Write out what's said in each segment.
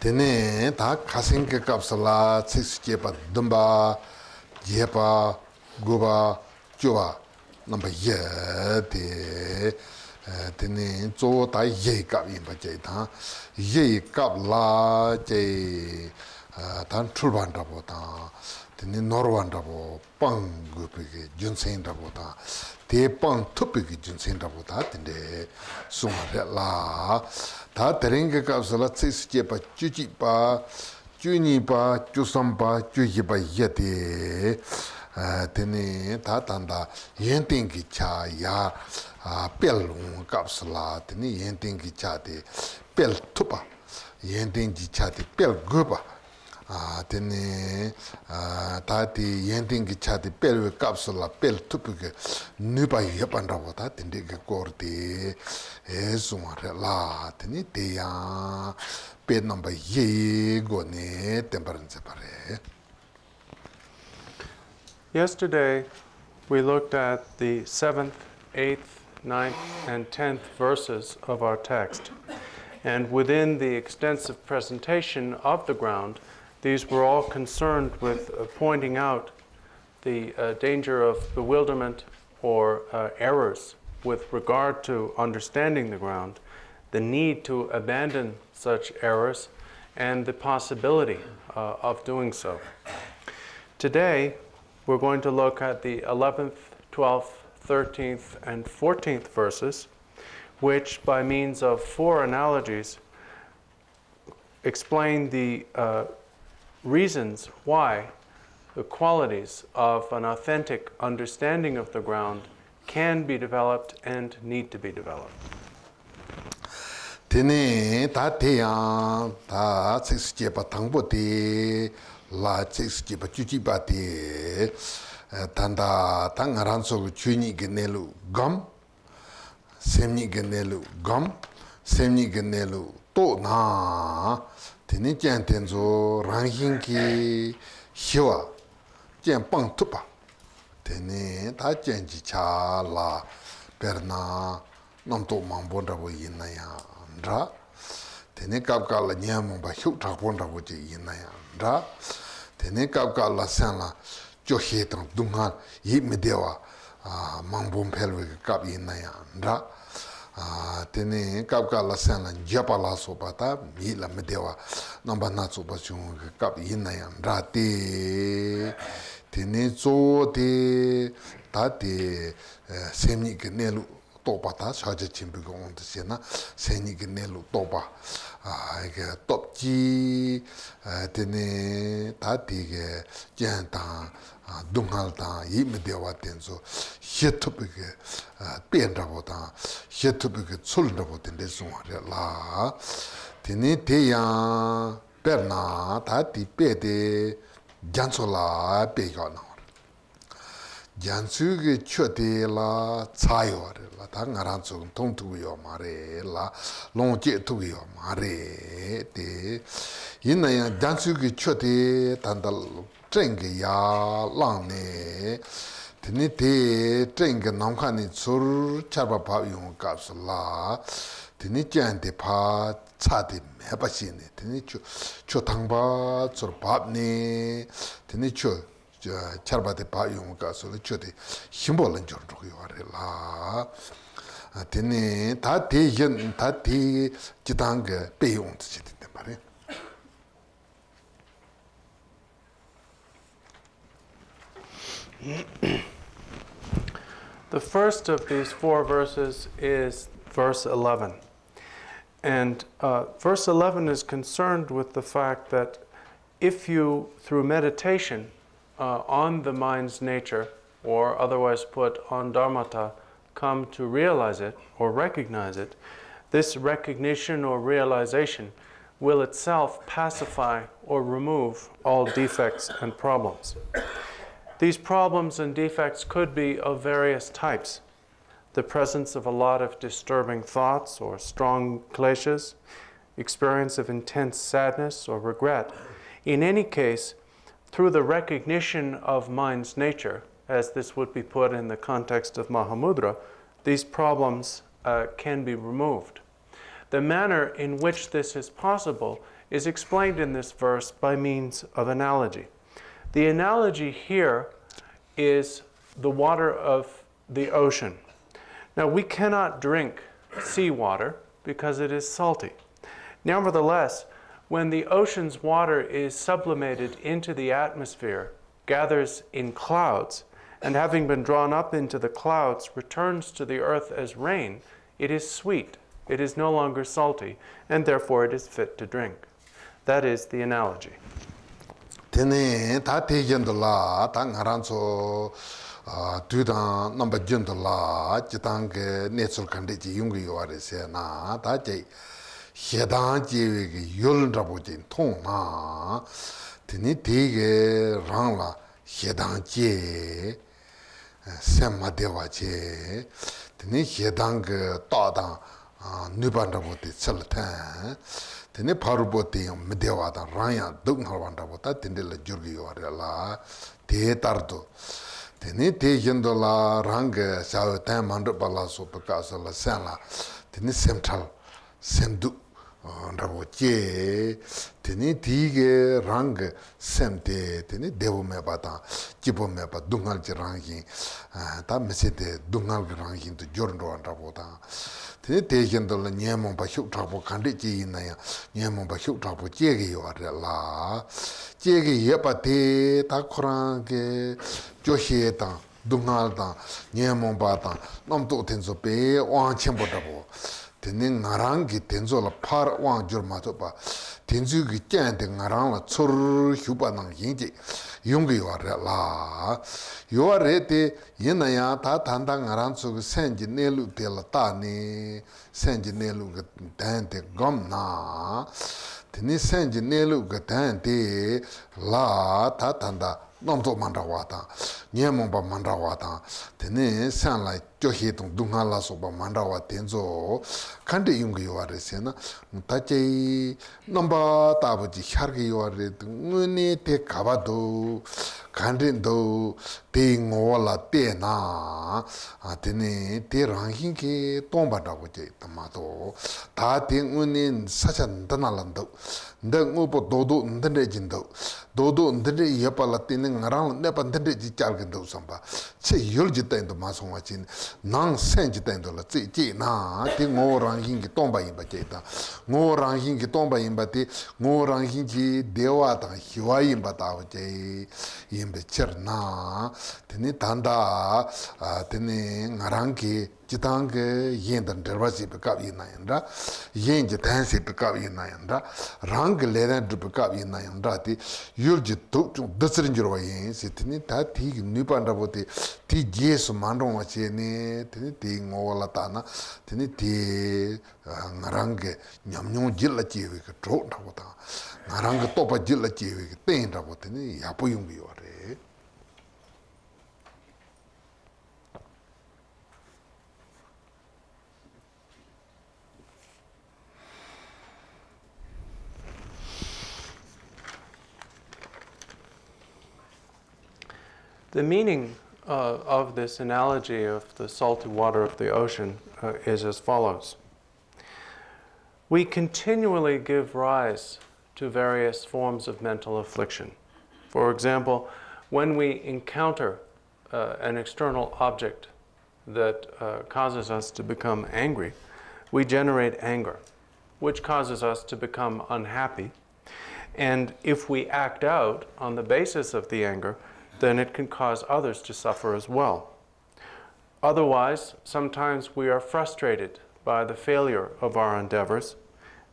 Tene ta kasing ke kapsala six jepa dumba jepa goba joa number ye de tene zo ta ye kap yin ba je ta ye kap la je tan 출ban da bo ta tene norwan da bo pang gu pe ge junsen da bo ta de pang tu pe ge junsen da bo ta tene suma la 다 데랭게 갑슬라 tsi스제바 쭈지바 쭈니바 쭈섬바 쭈지바 예데 테네 다단다 옌팅기 차야 벨룬 갑슬라 테네 옌팅기 차데 벨투바 옌팅기 차데 벨고바 테네 다티 옌팅기 차데 벨 갑슬라 벨투프게 누바 예반다보다 텐데게 고르데 에스마라 테니 데야 배 넘버 예고네 템퍼런스 바레. Yesterday, we looked at the 7th, 8th, 9th, and 10th verses of our text. And within the extensive presentation of the ground, these were all concerned with pointing out the danger of bewilderment or errors with regard to understanding the ground, the need to abandon such errors, and the possibility of doing so. Today, we're going to look at the 11th, 12th, 13th, and 14th verses, which, by means of four analogies, explain the reasons why the qualities of an authentic understanding of the ground can be developed and need to be developed. Tene ta teya ta tsijepa tangbote la tsijepa chujibate tanda tangaranso chuni genelu gam semni genelu gam semni genelu to na tene jantenzo ranghinki hiwa jan pang tupa tene ta janji cha la perna namto mambonda bo yinaya ndra tene kapka la nyamo ba hyuk thakbonda bo je yinaya ndra tene kapka la sanla jo hetang dunga yimdewa mambon pelwe kap yinaya ndra tene kapka la sanla japala sobata mi la medewa namba na soba chung kap yinaya ndra te tene zo de ta de semni ke nelu topa ta shaja chimbi ko on de sena semni ke nelu topa ke topji tene ta de ke jan ta dungal ta yime dewa tenzo yetup ke penda bota yetup ke sulda bota de suare la tene te ya perna ta ti pede Gyamtso la pega na Gyamtso ge chote la chayo la ta ngaranso tong tu yo mare la long je tu yo mare te yin ya Gyamtso ge chote tandal treng ya lang ne tene te treng nam khan ni sur chaba pa yo ka la tene jan de pa 차디 해봐시네 되니 저 당바 저 밥네 되니 저 차르바데 바용 가서 저데 힘벌은 좀 요래라 되니 다 대연 다 대 지당게 배용 지는데 말이야. The first of these four verses is verse 11. And verse 11 is concerned with the fact that if you, through meditation on the mind's nature, or otherwise put on dharmata, come to realize it or recognize it, this recognition or realization will itself pacify or remove all defects and problems. These problems and defects could be of various types. The presence of a lot of disturbing thoughts or strong kleshas, experience of intense sadness or regret. In any case, through the recognition of mind's nature, as this would be put in the context of Mahamudra, these problems can be removed. The manner in which this is possible is explained in this verse by means of analogy. The analogy here is the water of the ocean. Now, we cannot drink seawater because it is salty. Nevertheless, when the ocean's water is sublimated into the atmosphere, gathers in clouds, and having been drawn up into the clouds, returns to the earth as rain, it is sweet. It is no longer salty, and therefore it is fit to drink. That is the analogy. Tene ta te jendola ta ngaranso dudan number jendola jitang ke netsul kande ji yung yo are se na ta je hedan ji ge yol rabo jin tong na tene te ge rang la hedan ji sem ma dewa je tene hedan ge ta da nuban rabo de chal ta tene parubote medewa da ranya dung harwanda bota tendela jurgi yore la te tardo tene te yendo la rang sa ta mandu bala so pakasa la sala tene central sendu rabo che tene tige rang semte tene devo me bata jibo me ba dungal ji rangi ta mesete dungal rangi to jorndo anda bota tene te yendo la nyemo ba shu trabo kande ji na ya nyemo ba shu trabo che ge yo la che ge ye pa te ta khurang ke joshe ta dungal ta nyemo ba ta nom to tenzo pe wang chen bo dabo tene ngarang ki tenzo la par wang jur ma to ba tenzo ki chen de ngarang la chur huba nang yin ji yung ge yo la yo re te yin na ya ta tan da ngarang su sen ji ne lu te la ta ni sen ji ne lu ge dan te gom na tene sen ji ne lu ge dan te la ta tan da nom to man ra wa ta nye mo ba man ra wa ta tene san la jo he tung dung ha la so ba man ra wa ten zo kan de yung ge yo re se na ta che nomba ta bu ji khar ge yo re ne te ka ba do kan rin do te ngo la te na tene te rang hin ke tong ba da bu je ta ma do ta te ne sa chan da na lan do nda ngo bo do do nda jin do do nda ye pa la te ngarang ne pa nda ji chal gen do sam ba che yol ji ta ndo ma song wa chin nang sen ji ta ndo la chi chi na te ngo rang hin ke tong ba yin ba je ta ngo rang hin ke tong ba yin ba te ngo rang hin ji dewa ta hiwa yin ba ta wa je yin be cher na tene tanda tene ngarang ke jitang ke yin dan derba si pe kap yin na yin ra yin ji tan si pe kap yin na yin ra rang ke le dan pe kap yin na yin ra ti yul ji tu dasrin jiro wa yin si tene ta ti ni pan ra bo ti je su man ro wa che ne tene ti ngo la ta na tene ti ngarang ke nyam nyong jil la che we ke tro na bo ta ngarang ke to pa jil la che we ke ten ra bo tene ya po yung yo re. The meaning of this analogy of the salty water of the ocean is as follows. We continually give rise to various forms of mental affliction. For example, when we encounter an external object that causes us to become angry, we generate anger, which causes us to become unhappy. And if we act out on the basis of the anger, then it can cause others to suffer as well. Otherwise, sometimes we are frustrated by the failure of our endeavors.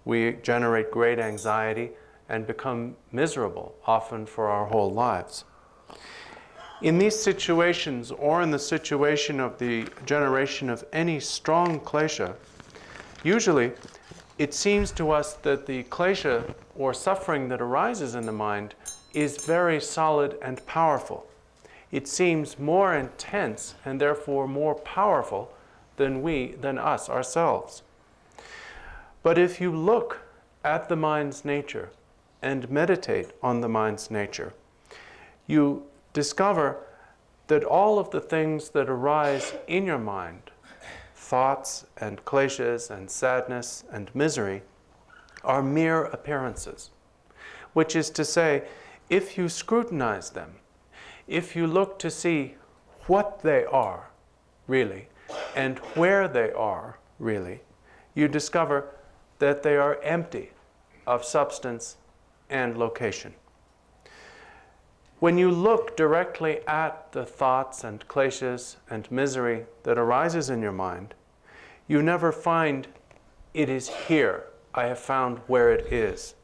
We generate great anxiety and become miserable, often for our whole lives. In these situations, or in the situation of the generation of any strong klesha, usually it seems to us that the klesha, or suffering that arises in the mind, is very solid and powerful. It seems more intense and therefore more powerful than us ourselves. But if you look at the mind's nature and meditate on the mind's nature, you discover that all of the things that arise in your mind, thoughts and kleshas and sadness and misery, are mere appearances. which is to say, if you scrutinize them, if you look to see what they are really and where they are really, you discover that they are empty of substance and location. When you look directly at the thoughts and kleshas and misery that arises in your mind, you never find, it is here, I have found where it is,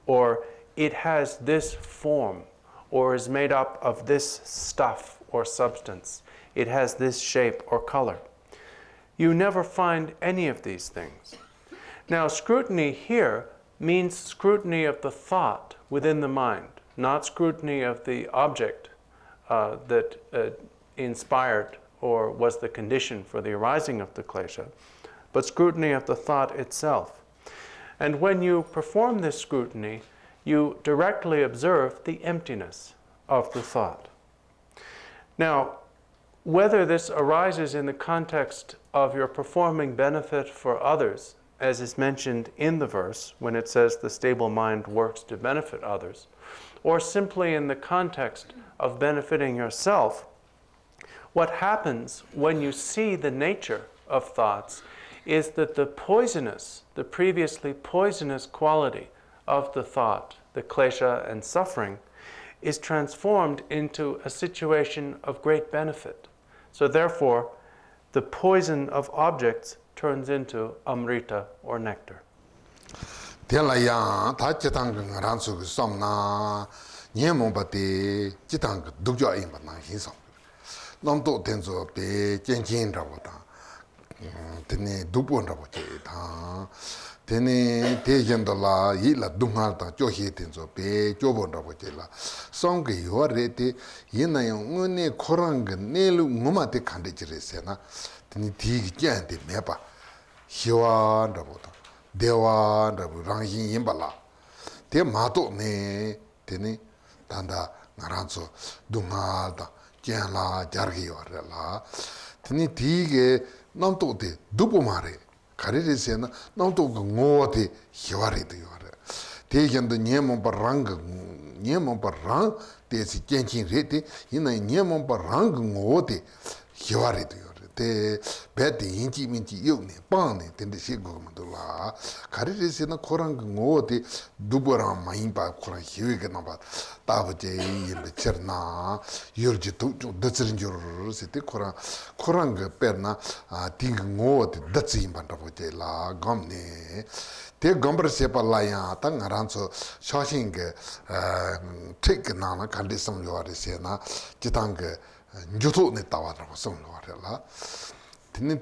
or it has this form, or is made up of this stuff or substance, it has this shape or color. You never find any of these things. Now, scrutiny here means scrutiny of the thought within the mind, not scrutiny of the object that inspired or was the condition for the arising of the klesha, but scrutiny of the thought itself. And when you perform this scrutiny, you directly observe the emptiness of the thought. Now, whether this arises in the context of your performing benefit for others, as is mentioned in the verse when it says the stable mind works to benefit others, or simply in the context of benefiting yourself, what happens when you see the nature of thoughts is that the poisonous, the previously poisonous quality of the thought, the klesha and suffering, is transformed into a situation of great benefit. So therefore, the poison of objects turns into amrita or nectar. Telayang ta chitang ransu gu somna nyemo bati chitang dukjo imba na hinsam nomto tenzo pe chenchen ra wata tene dupo ra boche ta tene te yendo la yila dungal ta chohi tenzo pe chobo ra boche la song ge yo re te yina yo ngone khorang nelu ngoma te khande chire se na tene ti gi jan te meba hiwa ra bota dewa rabu rangin yimbala te mato ne tene tanda ngaranso dungalda jenla jargi yorela tene tige namto te dupo mare karire sena namto ngote hiwari de yore te yendo nyemon parang te si kenchin rete ina nyemon parang ngote hiwari de te bete inchi minchi yone pane tende shego mandula karire sena korang ngote duboram maimpa korang hiwege namba tabaje yembe cherna yorje tu datsrinjor sete korang perna ting ngote datsi impanda boje la gamne te gambar sepa laya ta ngaranso shashin ge tik nana kandisam yore sena jitang njoto ne tawadra song la tene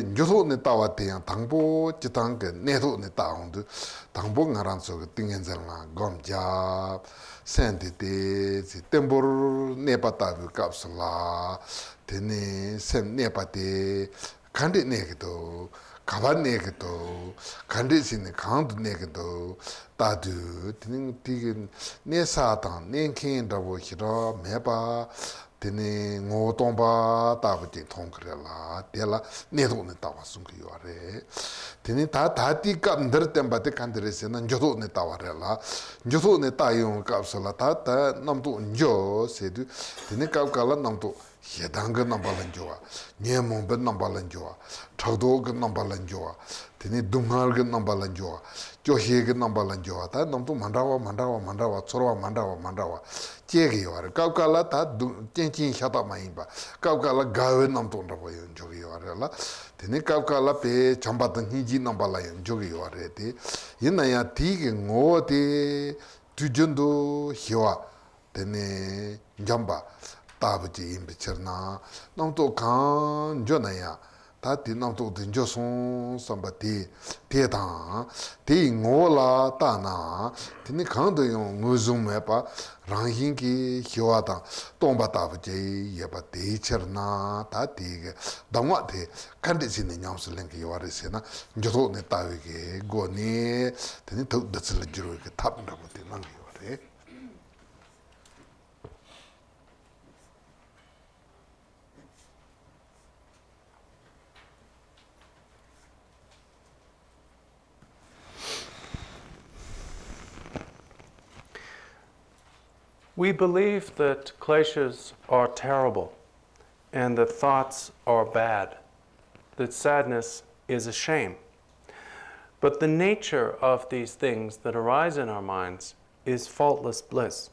njoto ne tawate yang tangbo jitang ge neto ne taondu tangbo ngaranso ge tingenzelna gomja sente te tembor ne patabu kapsula tene sem ne pate kande ne gedo kaban ne gedo kande sine kandu ne gedo tadu tene tigen ne satan ne ken dabo hira meba tene ngo tomba tabuti tongkrela tela nedo ne tawa sungri yore tene ti kap ndar temba te kandre se na njodo ne tawarela njodo ne tayong kapsala ta namdo njo sedu tene kap kala namdo hedang nambalan jowa nyemon ben nambalan jowa thado ge nambalan jowa tene dungal ge nambalan jowa johe ge nambalan jowa ta namdo mandawa chorwa mandawa chege yore kaukala ta chenchin shata maimba kaukala gawe namto ndabo yon jogi yore la tene kaukala pe chambatan hiji nambala yon jogi yore te yina ya tige ngo te tujondo hiwa tene njamba tabuji imbe cherna namto kan jona ya tati namto dinjo son sambati te tang te ngola ta na tini kando yung nguzum mepa ranghin ki hiwa tang tomba tabu je yeba te cherna tati ge dangwa te kandi si ne nyamsu lenki yawari se na njoto ne tawi ge go ne tini tau datsila jiru ge tab ndabu te nangi yawari We believe that kleshas are terrible and that thoughts are bad, that sadness is a shame. But the nature of these things that arise in our minds is faultless bliss.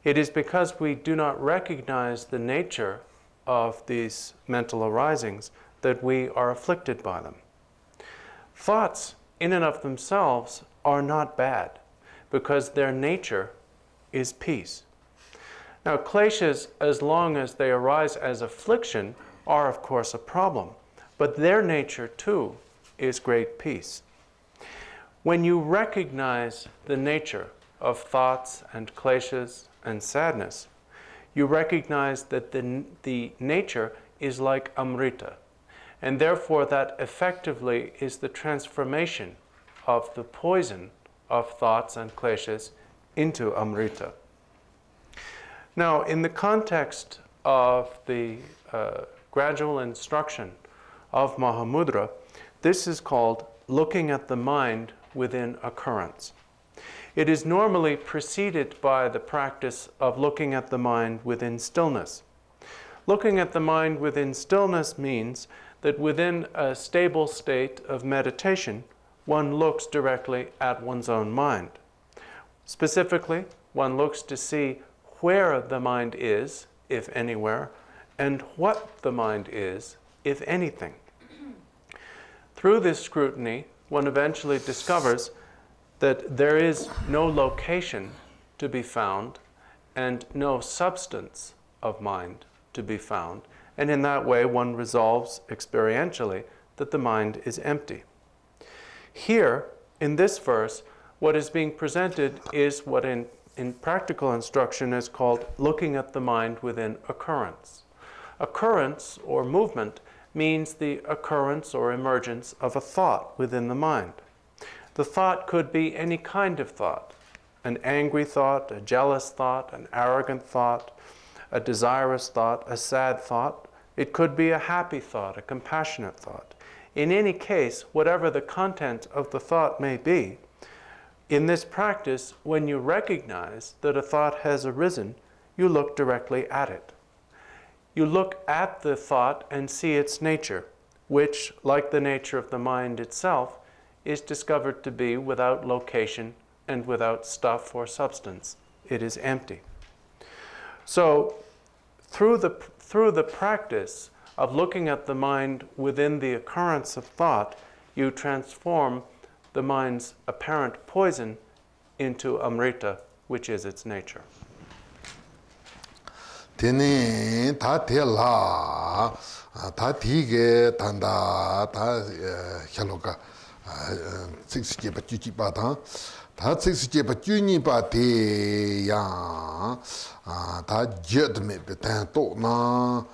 It is because we do not recognize the nature of these mental arisings that we are afflicted by them. Thoughts, in and of themselves, are not bad, because their nature is peace. Now, kleshas, as long as they arise as affliction, are of course a problem, but their nature too is great peace. When you recognize the nature of thoughts and kleshas and sadness, you recognize that the nature is like amrita, and therefore that effectively is the transformation of the poison of thoughts and kleshas into amrita. Now, in the context of the gradual instruction of Mahamudra, this is called looking at the mind within occurrence. It is normally preceded by the practice of looking at the mind within stillness. Looking at the mind within stillness means that within a stable state of meditation, one looks directly at one's own mind. Specifically, one looks to see where the mind is, if anywhere, and what the mind is, if anything. Through this scrutiny, one eventually discovers that there is no location to be found and no substance of mind to be found, and in that way one resolves experientially that the mind is empty. Here, in this verse, what is being presented is what in practical instruction is called looking at the mind within occurrence. Occurrence, or movement, means the occurrence or emergence of a thought within the mind. The thought could be any kind of thought: an angry thought, a jealous thought, an arrogant thought, a desirous thought, a sad thought. It could be a happy thought, a compassionate thought. In any case, whatever the content of the thought may be, in this practice, when you recognize that a thought has arisen, you look directly at it. You look at the thought and see its nature, which, like the nature of the mind itself, is discovered to be without location and without stuff or substance. It is empty. So, through the practice of looking at the mind within the occurrence of thought, you transform the mind's apparent poison into amrita, which is its nature. Tene ta te la ta tige tanda ta hyaloka 6 ba chu ba ta 6 ba chu ni ba te ya ta jet me be ta to na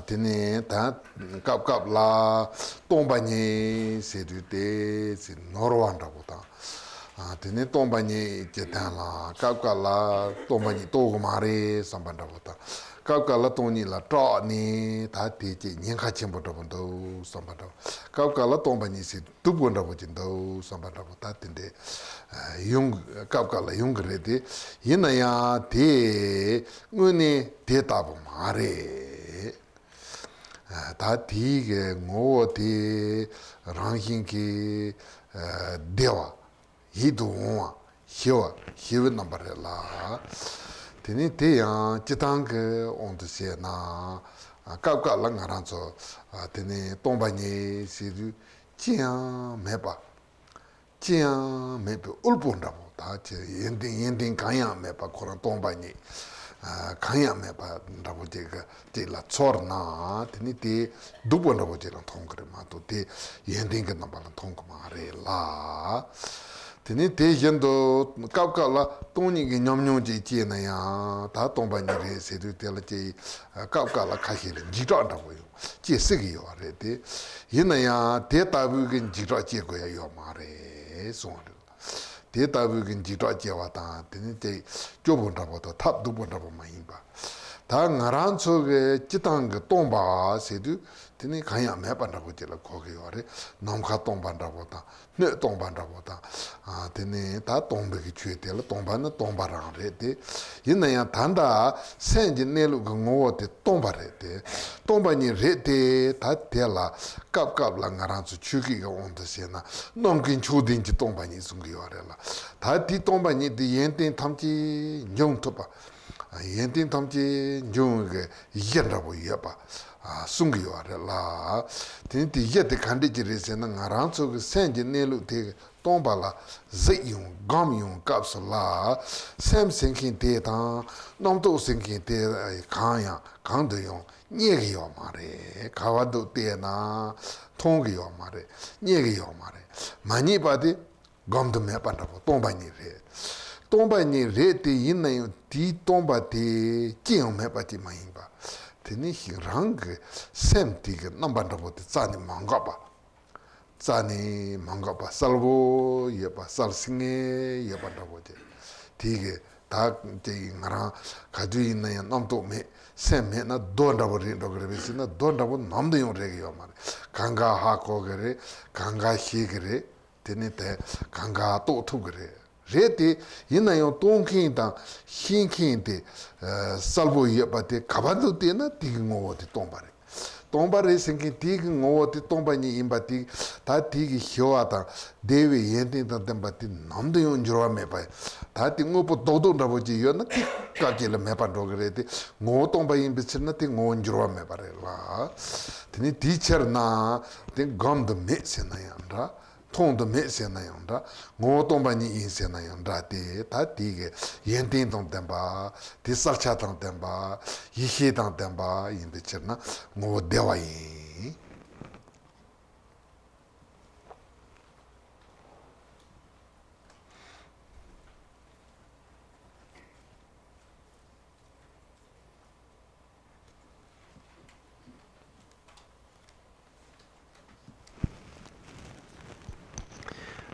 tene ta kap la tomba ni se du te se norwanda bota tene tomba ni jetan la kap la tomba ni to go mare sambanda bota kap la toni la to ni ta te che nyen kha chen bo do sambanda kap la tomba ni se tu bo ndo bo jin do sambanda bota tende yung kap la yung re de yina ya te ngune te ta bo mare ta ti ge ngo te ranghin ki dewa hiduwa hiwa number la teni te ya chitang on de se na kap la ngaran so teni tomba ni si du chiang meba ulpunda bo ta che yending kanya meba koran tomba ni kanya meba ndabo je la chor na teni te dubo ndabo je la thongre ma to te yending ke namba la thong ma re la teni te yendo kap la toni ge nyom je na ya ta tomba ni re se du te la je kap la kha he le ji da ndabo yo je se ge yo re te yina ya te ta bu ge ji da je go ya yo ma re so te ta bu ge ji da je wa ta teni te jo bon da bo to 탑 du bon da bo ma yin ba ta ngaran so ge chitang ge tomba se du tini kanya me bandabu jila kogi yore, namka tong bandabu ta, ne tong bandabu ta, tini ta tongbe ki chue tila, tongba na tongba rang re te, ina ya tanda senji nelu ka ngowo te tongba re te, tongba ni re te, ta tela kap kap la ngarang su chuki ka onta se na, nongkin chudin chi tongba ni sungi yore la, ta ti tongba ni di yentin tamchi nyong topa, yentin tamchi nyong ke yenrabu yeba, sungi yore la tini ti yete kandi jiri se na nga rangso ke senji nelu te tongpa la zik yung, gam yung kapsu la sem senkin te tang namto senkin te kang do yung nyegi yo ma re kawa do te na tongi yo ma re nyegi yo ma re mani pa di gam do me pa rapo tongpa ni re tongpa ni re te yin na yung ti tongpa te jing me pa ti ma yin pa teni rang sem tiga nambandapo te tsani mangapa salvo yeba sal singe yeba dapo te tiga ta te ngarang kaju ina ya namto me sem me na dondapo rin do gare besi na dondapo namdo yung regi yo mare ganga ha ko gare ganga hi gare teni te ganga to tu gare re te ina yung tongkin tang hinkin te salvo yeba te kabado te na tiki ngowo te tongpa re tongpa re senkin tiki ngowo te tongpa ni imba tiki ta tiki hiowa tang dewe yentin tang tenpa te namdo yung jirwa me pa ta ti ngopo dodo rabo ji yo na ti kaji la me pa doga re te ngowo tongpa imba chir na ti ngowo jirwa me pa re la tini ti cher na ten gamdo me se na yandra tongdo me se na yandra ngo tongpa ni yin se na yandra te ta tige yen ting tong tenpa ti salcha tong tenpa yishe tong tenpa yin bichir na ngo dewa yin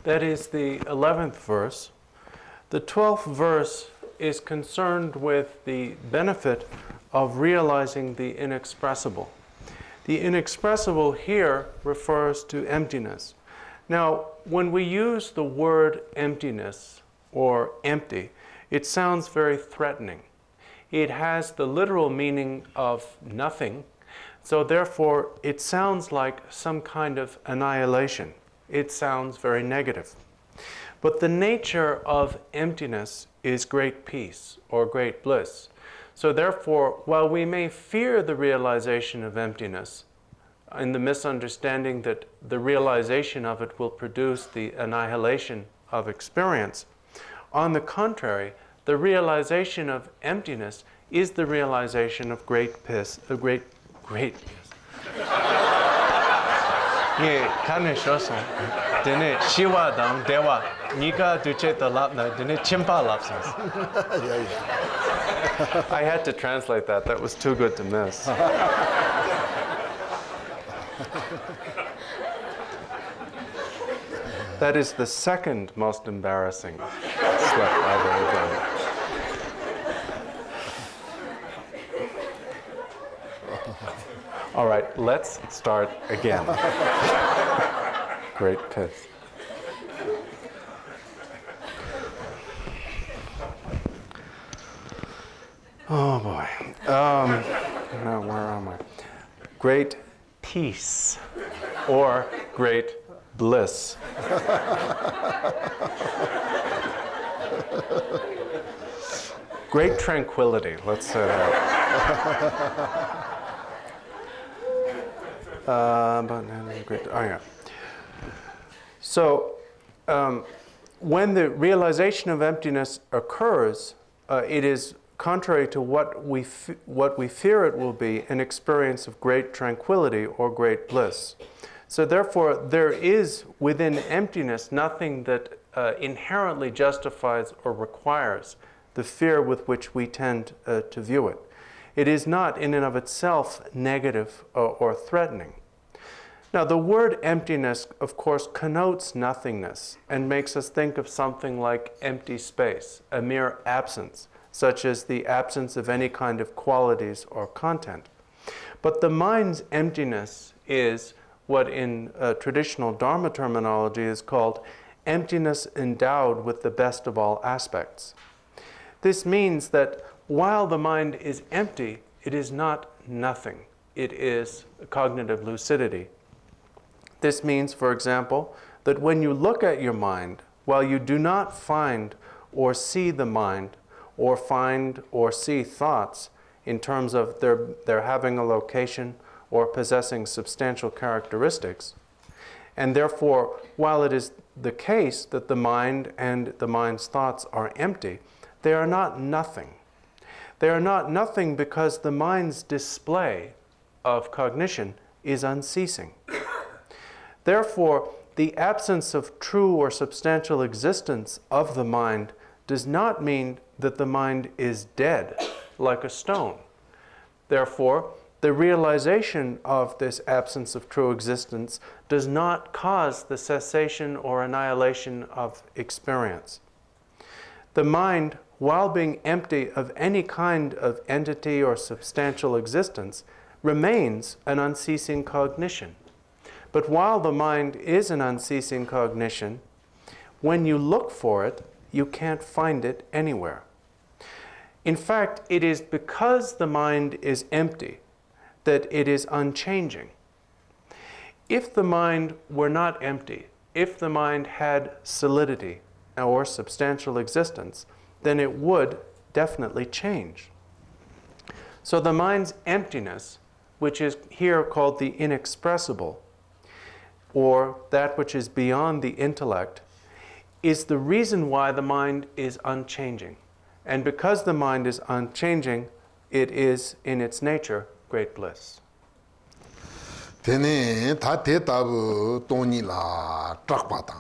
That is the 11th verse. The 12th verse is concerned with the benefit of realizing the inexpressible. The inexpressible here refers to emptiness. Now, when we use the word emptiness or empty, it sounds very threatening. It has the literal meaning of nothing, so therefore it sounds like some kind of annihilation. It sounds very negative. But the nature of emptiness is great peace or great bliss. So therefore, while we may fear the realization of emptiness in the misunderstanding that the realization of it will produce the annihilation of experience, on the contrary, the realization of emptiness is the realization of great peace, a great peace. 예, 간에 쇼송. 데네 시와당 대화. 니가 두체다 랍나 데네 침파 랍선스. I had to translate that. That was too good to miss. That is the second most embarrassing slip I've ever done. All right, let's start again. Great piss. Oh boy. Now where am I? Great peace or great bliss. Great tranquility, let's say that. So, when the realization of emptiness occurs, it is contrary to what we fear it will be, an experience of great tranquility or great bliss. So therefore, there is within emptiness nothing that inherently justifies or requires the fear with which we tend to view it. It is not in and of itself negative or threatening. Now, the word emptiness, of course, connotes nothingness and makes us think of something like empty space, a mere absence, such as the absence of any kind of qualities or content. But the mind's emptiness is what in traditional Dharma terminology is called emptiness endowed with the best of all aspects. This means that while the mind is empty, it is not nothing. It is cognitive lucidity. This means, for example, that when you look at your mind, while you do not find or see the mind, or find or see thoughts in terms of their having a location or possessing substantial characteristics, and therefore, while it is the case that the mind and the mind's thoughts are empty, they are not nothing. They are not nothing because the mind's display of cognition is unceasing. Therefore, the absence of true or substantial existence of the mind does not mean that the mind is dead, like a stone. Therefore, the realization of this absence of true existence does not cause the cessation or annihilation of experience. The mind, while being empty of any kind of entity or substantial existence, remains an unceasing cognition. But while the mind is an unceasing cognition, when you look for it, you can't find it anywhere. In fact, it is because the mind is empty that it is unchanging. If the mind were not empty, if the mind had solidity or substantial existence, then it would definitely change. So the mind's emptiness, which is here called the inexpressible, or that which is beyond the intellect, is the reason why the mind is unchanging. And because the mind is unchanging, it is, in its nature, great bliss. Tene ta te tabu toni la trakpata,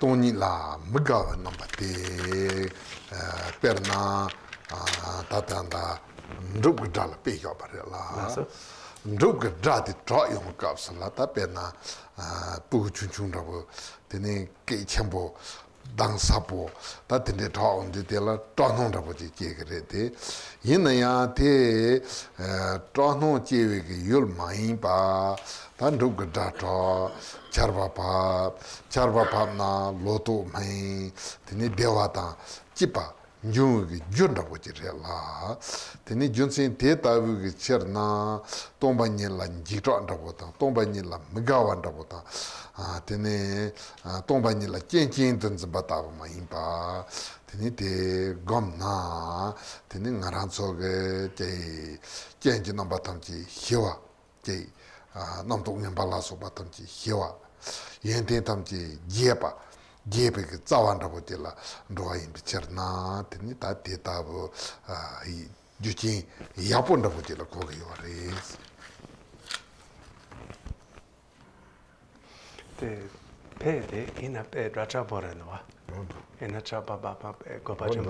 toni la mga namba te perna tatanda ndrugdal pega barela. Ndrugdal di tra yong kapsala ta perna pu chunchung rabu tene ke chambo dang sapo ta tene tra on de la tra non rabu ji ke gre te yin ya te tra non che we ge yul mai pa ta ndrugdal tra charba pa na loto mai tene dewa ta chipa nyung gyunda bochi rela teni junsin te tabu gi cherna tomba nyela njito andabota tomba nyela mgawa andabota teni tomba nyela chen tunz batawa ma impa teni te gomna teni ngaranso ge te chen namba tamchi hiwa te namtok nyambala so batamchi hiwa yenten tamchi jepa jepe ke zawanda botela ndoa imbi cherna teni ta teta bo juchin yaponda botela kogi yores Te pede ina pe racha borenwa. Ina chapa baba pe gopaje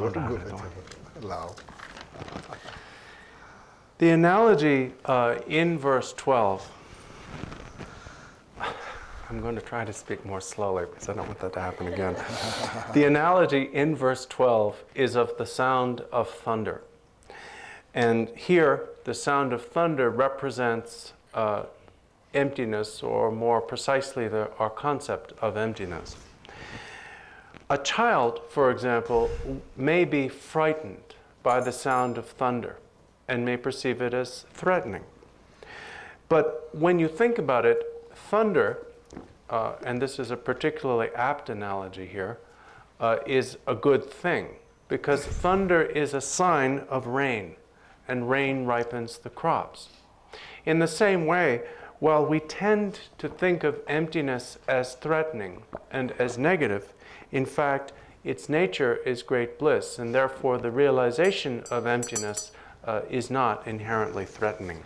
lao. The analogy in verse 12, I'm going to try to speak more slowly because I don't want that to happen again. The analogy in verse 12 is of the sound of thunder. And here, the sound of thunder represents emptiness, or more precisely, our concept of emptiness. A child, for example, may be frightened by the sound of thunder and may perceive it as threatening. But when you think about it, thunder, and this is a particularly apt analogy here, is a good thing, because thunder is a sign of rain, and rain ripens the crops. In the same way, while we tend to think of emptiness as threatening and as negative, in fact, its nature is great bliss, and therefore the realization of emptiness is not inherently threatening.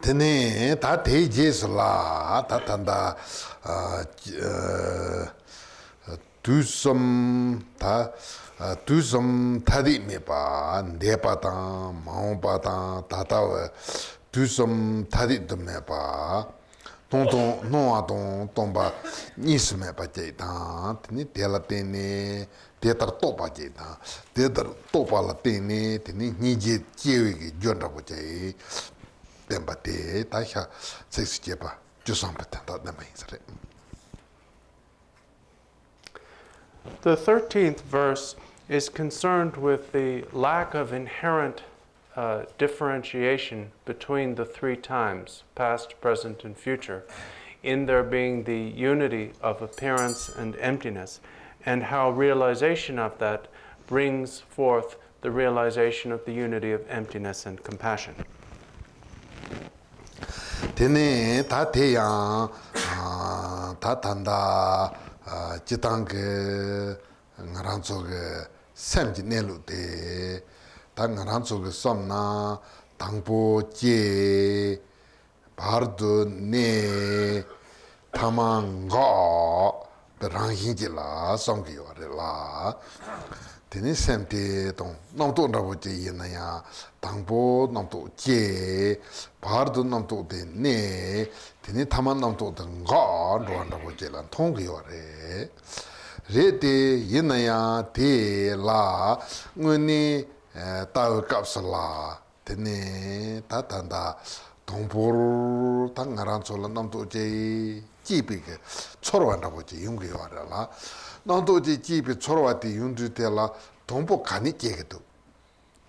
Tene ta te jesla ta tanda tusum tadi me pa de pa ta ma pa ta ta tusum tadi de me pa non tomba nisme pajeta tini tela tene tetar topa jeta tetar topa la tene tini nije chewi ki jonda boje temba te tasha sex jepa jusam patata na mai sare. The 13th verse is concerned with the lack of inherent differentiation between the three times, past, present, and future, in there being the unity of appearance and emptiness, and how realization of that brings forth the realization of the unity of emptiness and compassion. Tene ta teya ta tanda jitang ngaranzo ge semji nelu de ta ngaranzo ge somna tangpo je bardo ne tamanga beranghinji la somgi yore la tene semte tong namto rabo je yena ya tangpo namto je bardo namto de ne tene taman namto de nga roan rabo je la tong yore re de yena ya de la nguni tao kapsala tene ta tanda tongpo ta ngaran sola namto je jibi ke chorwan rabo je yungi yore la namto je jibi chorwa di yungi de la tongpo kani jegedo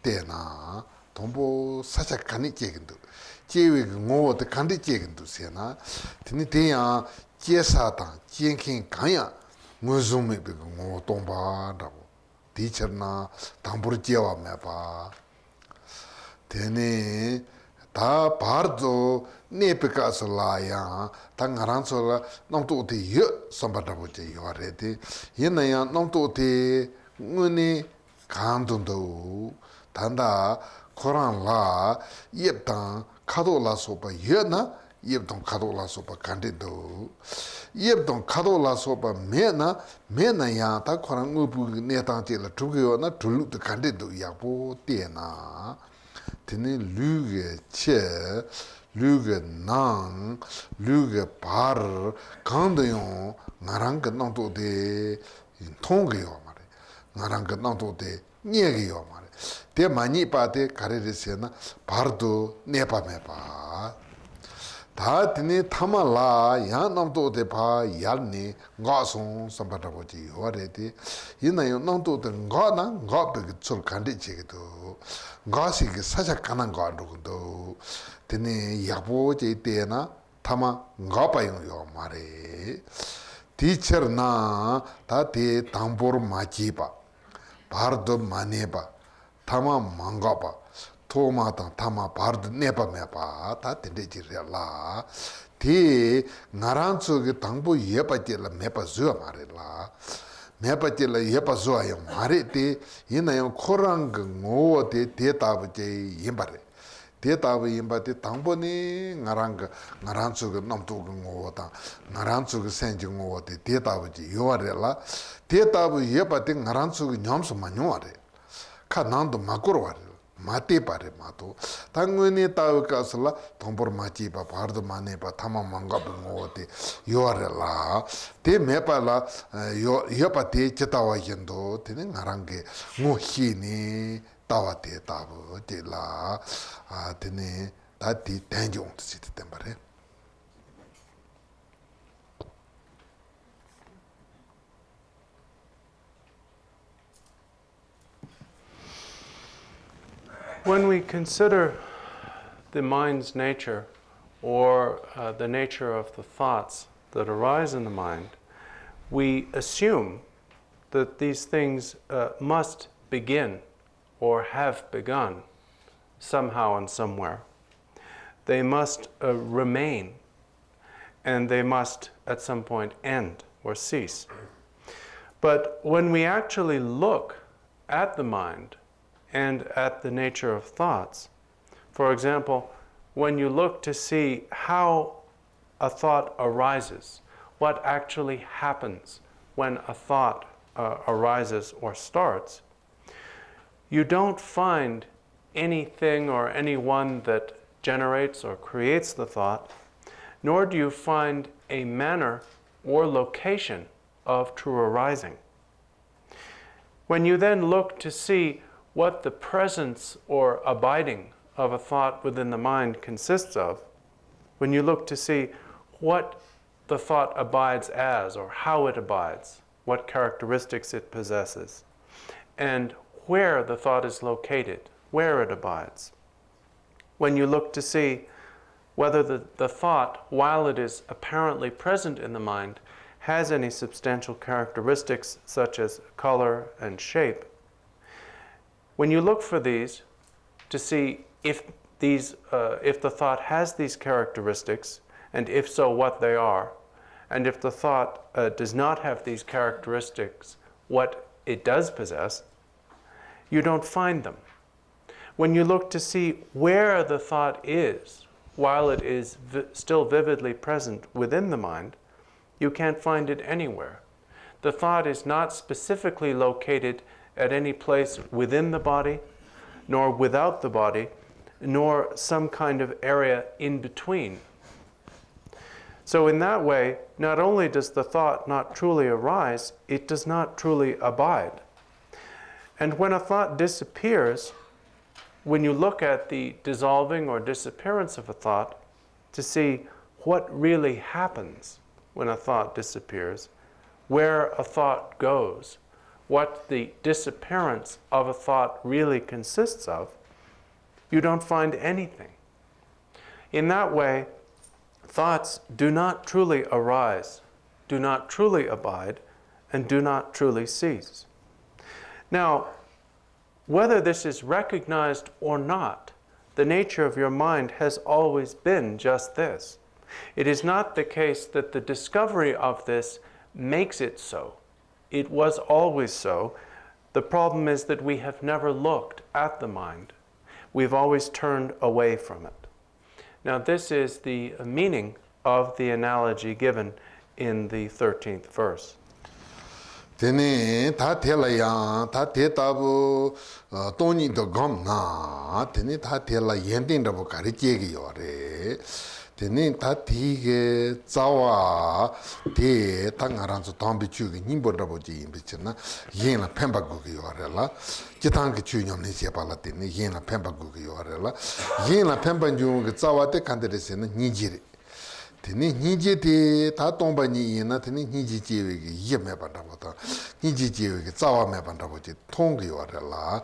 tena tongpo sacha kani jegedo jewe ke ngowo de kani jegedo sena teni tenya jesa tang jenkin kanya nguzumi be ngowo tongpa rabo di cherna tangpur jewa mepa teni 다 바르도 네페카슬라야 당하란솔라 넘토티 여 선바다보제 요아레데 예나야 넘토티 응니 간돈도 단다 코란라 예당 카도라소바 예나 예동 카도라소바 간데도 예동 카도라소바 메나 메나야 다 코란 우부 네당제라 두고요나 둘루도 간데도 야보 때나 tene luge che, luge nang, luge par, kandayon, ngaranga nangto de tonge yo mare, ngaranga nangto de nyege yo mare. Te mani pa te karere se na pardo nepa mepa. Ta tene tama la ya nangto de pa yalne nga song sambata boji yo re te, yina yo nangto de nga na nga peke chol kande chege to. 가시 그 사자 가는 거 알고도 되네 야보제 때나 타마 가봐요 말에 티처나 다데 담보르 마지바 바르도 마네바 타마 망가바 토마타 타마 바르도 네바메바 다 된대지라 티 나란츠게 당보 예바지라 메바즈어 말이라 메바텔라 예바조아요 마레테 이나요 코랑 ngote 데이터부제 임바레 데이터부 임바테 당보니 나란츠가 넘토고 ngo다 나란츠가 센지 ngote 데이터부제 요아레라 데이터부 예바테 나란츠가 냠스 마뇨아레 카난도 마코로아레 마테 파레 마토 당근이 타우카슬라 톰포르 마치바 바르도 마네바 타마 망가부 ngote 요아레라 테 메팔라 요 여파테 쳇타와겐도 테네 나랑게 모히니 타와테 타부 데라 아 테네 다티 땡종 시티 템바레 When we consider the mind's nature or the nature of the thoughts that arise in the mind, we assume that these things must begin or have begun somehow and somewhere. They must remain, and they must at some point end or cease. But when we actually look at the mind and at the nature of thoughts, for example, when you look to see how a thought arises, what actually happens when a thought arises or starts, you don't find anything or anyone that generates or creates the thought, nor do you find a manner or location of true arising. When you then look to see what the presence or abiding of a thought within the mind consists of, when you look to see what the thought abides as, or how it abides, what characteristics it possesses, and where the thought is located, where it abides. When you look to see whether the thought, while it is apparently present in the mind, has any substantial characteristics such as color and shape. When you look for these to see if the thought has these characteristics, and if so, what they are, and if the thought does not have these characteristics, what it does possess, you don't find them. When you look to see where the thought is, while it is still vividly present within the mind, you can't find it anywhere. The thought is not specifically located at any place within the body, nor without the body, nor some kind of area in between. So in that way, not only does the thought not truly arise, it does not truly abide. And when a thought disappears, when you look at the dissolving or disappearance of a thought to see what really happens when a thought disappears, where a thought goes, what the disappearance of a thought really consists of, you don't find anything. In that way, thoughts do not truly arise, do not truly abide, and do not truly cease. Now, whether this is recognized or not, the nature of your mind has always been just this. It is not the case that the discovery of this makes it so. It was always so. The problem is that we have never looked at the mind. We've always turned away from it. Now, this is the meaning of the analogy given in the 13th verse. Tene ta tela yang ta te tabu toni do gom na tene ta tela yending da bukari jegi yore tene ta tige zawa te ta ngaran so tombi chu gi nimbo da boji imbichna yen la pemba gu gi yore la jitang gi chu nyom ni se pala tene yen la pemba gu gi yore la yen la pemba ju gi zawa te kandere se na nijiri tene niji te ta tomba ni yena tene niji jewe gi ye me banda bota niji jewe gi zawa me banda boji tong gi yore la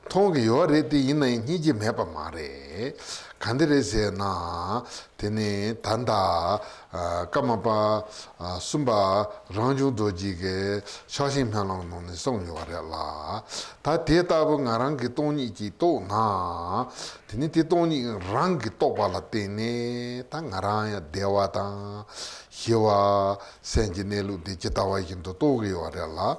tong gi yore te yena niji me ba mare kandere se na tene tanda kamapa sumba ranju doji ge shashin pyalang no ne song yore la ta te tabu ngarang gi toni ji to na tene te toni rang gi to bala tene ta ngarang ya dewa ta hiwa senjinelu de jitawa yin to gi yore la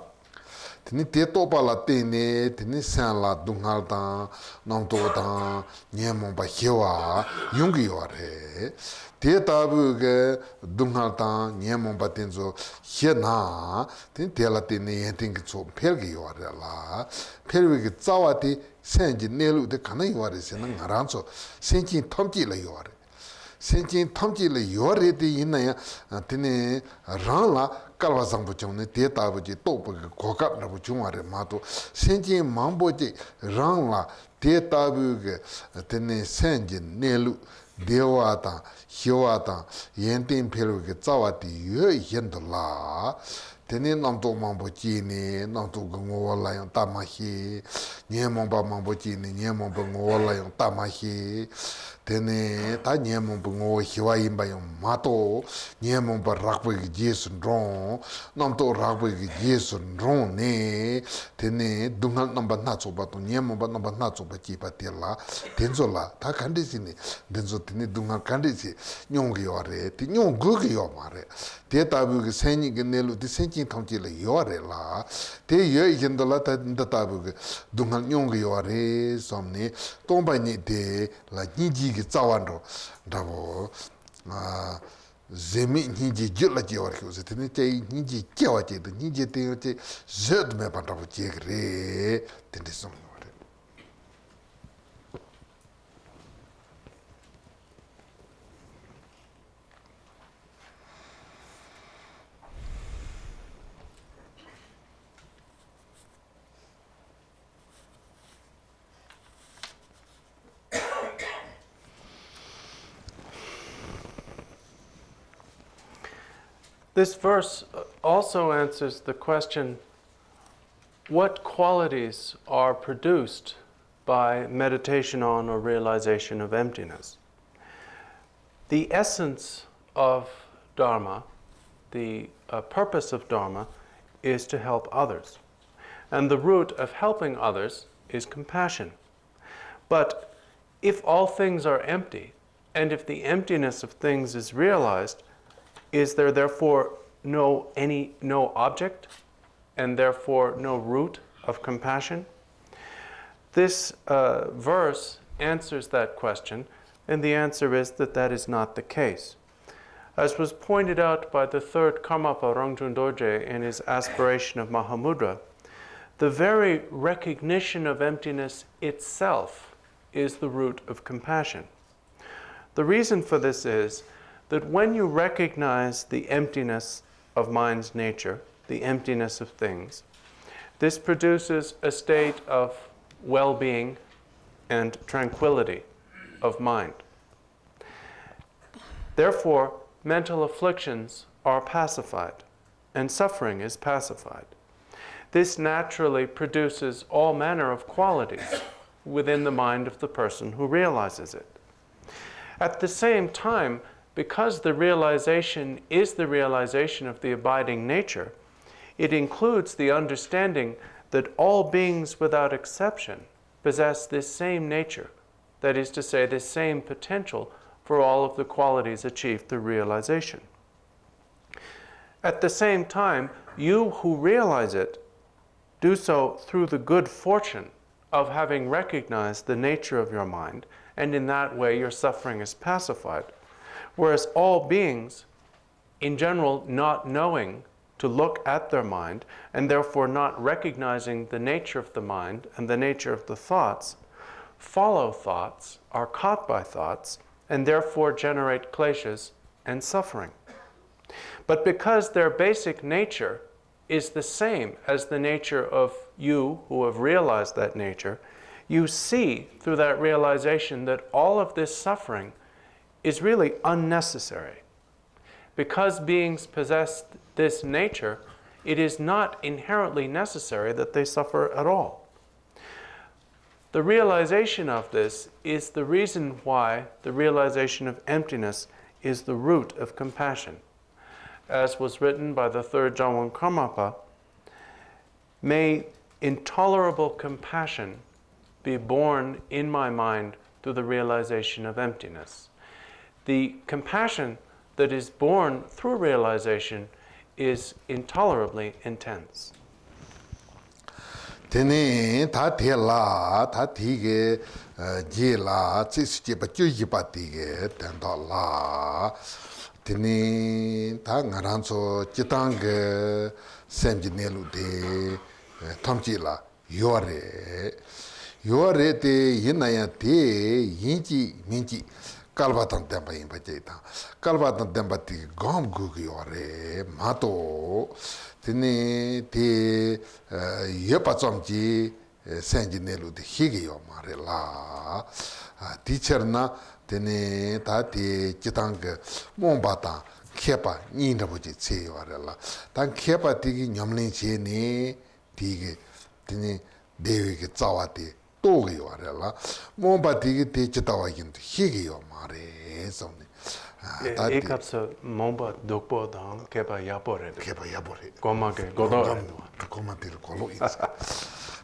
tene te to bala tene tene san la dungal ta nam to ta nyemon ba hiwa yung gi yore te tabu ge dungal ta nyemon ba tenzo he na tene te la tene yenting gi so pel gi yore la pel gi zawa ti senjinelu de kana yore se na ngaran so senjin tomji la yore senjin tomji la yore de yin ya tene ran la kalwa sangpo chungne te tabu je topo ge kokap nabu chungwa re mato senjin mambo je rang la te tabu ge tene senjin nelu dewa tang hiwa tang yenten pelu ge zawa ti yue yendo la tene namto mambo chi ne namto ge ngowa la yang tamahi nye mambo mambo chi ne nye mambo ngowa la yang tamahi tene ta nye mambo ngowa hiwa yinba yang mato nye mambo rakpo ge jesun rong namto rakpo ge jesun rong ne tene dungal namba na tsoba to nye mambo namba na tsoba chi pa te la tenzo la ta kandisi ne tenzo tene dungal kandisi nyong ge yore te nyong gu ge yo ma re te tabu ge senyi ge nelu te senyi tongchi le yore la te ye yendo la ta tabu ge dungal nyong ge yore somne tomba ni te la niji ge zawando dabo zemi niji jula je war ko se te niji kewa je de niji te te zed me pa dabo je re te de som This verse also answers the question, what qualities are produced by meditation on or realization of emptiness? The essence of Dharma, the purpose of Dharma, is to help others. And the root of helping others is compassion. But if all things are empty, and if the emptiness of things is realized, is there therefore no object, and therefore no root of compassion? This verse answers that question, and the answer is that that is not the case. As was pointed out by the third Karmapa Rangchung Dorje in his aspiration of Mahamudra, the very recognition of emptiness itself is the root of compassion. The reason for this is that when you recognize the emptiness of mind's nature, the emptiness of things, this produces a state of well-being and tranquility of mind. Therefore, mental afflictions are pacified, and suffering is pacified. This naturally produces all manner of qualities within the mind of the person who realizes it. At the same time, because the realization is the realization of the abiding nature, it includes the understanding that all beings without exception possess this same nature, that is to say, this same potential for all of the qualities achieved through realization. At the same time, you who realize it do so through the good fortune of having recognized the nature of your mind, and in that way your suffering is pacified. Whereas all beings, in general, not knowing to look at their mind, and therefore not recognizing the nature of the mind and the nature of the thoughts, follow thoughts, are caught by thoughts, and therefore generate kleshas and suffering. But because their basic nature is the same as the nature of you who have realized that nature, you see through that realization that all of this suffering is really unnecessary. Because beings possess this nature, it is not inherently necessary that they suffer at all. The realization of this is the reason why the realization of emptiness is the root of compassion. As was written by the third Jamgon Karmapa, may intolerable compassion be born in my mind through the realization of emptiness. The compassion that is born through realization is intolerably intense. Tene ta te la ta tige je la tsis je ba ju ji ba tige ten da la tene ta ngaran so jitang ge sem ji ne lu de tham ji la yore te yinaya te yinji minji kalbatan tempa yinpa jayta kalbatan tempa ti gom gugu yore mato tene te yepa chomji senji nelu te higi yo mare la teacher na tene ta te jitang momba ta kepa nyinda buji tse yore la tan kepa tigi nyamlin che ne tigi tene dewi ke tsawa te togi yore la momba tigi te chitawa yindu higi yo mare somne ekapsa momba dokpo dang kepa yapore goma ke goma te kolo insa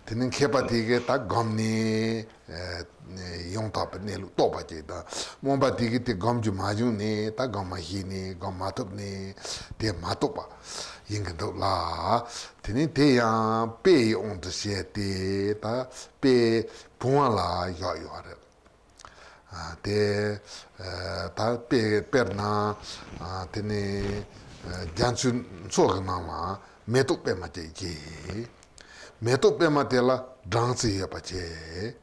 tenen kepa tigi ta gomni yongtap nelu toba je da momba tigi te gomju maju ne ta goma hi ne goma top ne te matopa yingdo la tenen te ya pe on de siete ta pe puan la yo re te ta pe perna tene Gyamtso sogna ma meto pe ma je meto pe ma te la dance ya pa che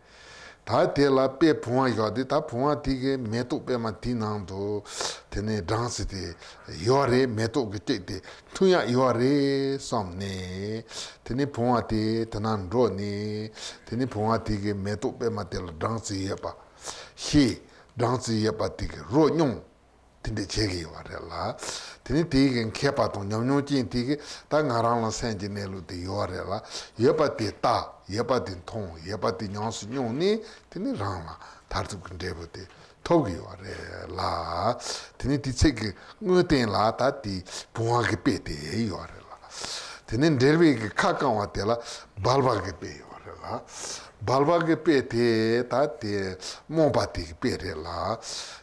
ta te la pe puan yo de ta puan ti ge meto pe ma ti nang do tene dance te yore meto ge te tuya yore somne tene puan te tanan ro ni tene puan ti ge meto pe ma te la dance ya pa hi dance ya pa ti ge ro nyong tinte chegi warela tini tigi kepa to nyamnyo jin tigi ta ngarang la senji nelu de yorela yeba de ta yeba de tong yeba de nyangsu nyong ni tini rang la tartu kundebo de togi warela tini ti chegi nguten la ta ti bunga ke pe de yorela tini derbi ke kakang wa de la balba ke pe yorela balba ke pe te ta te momba te pe re la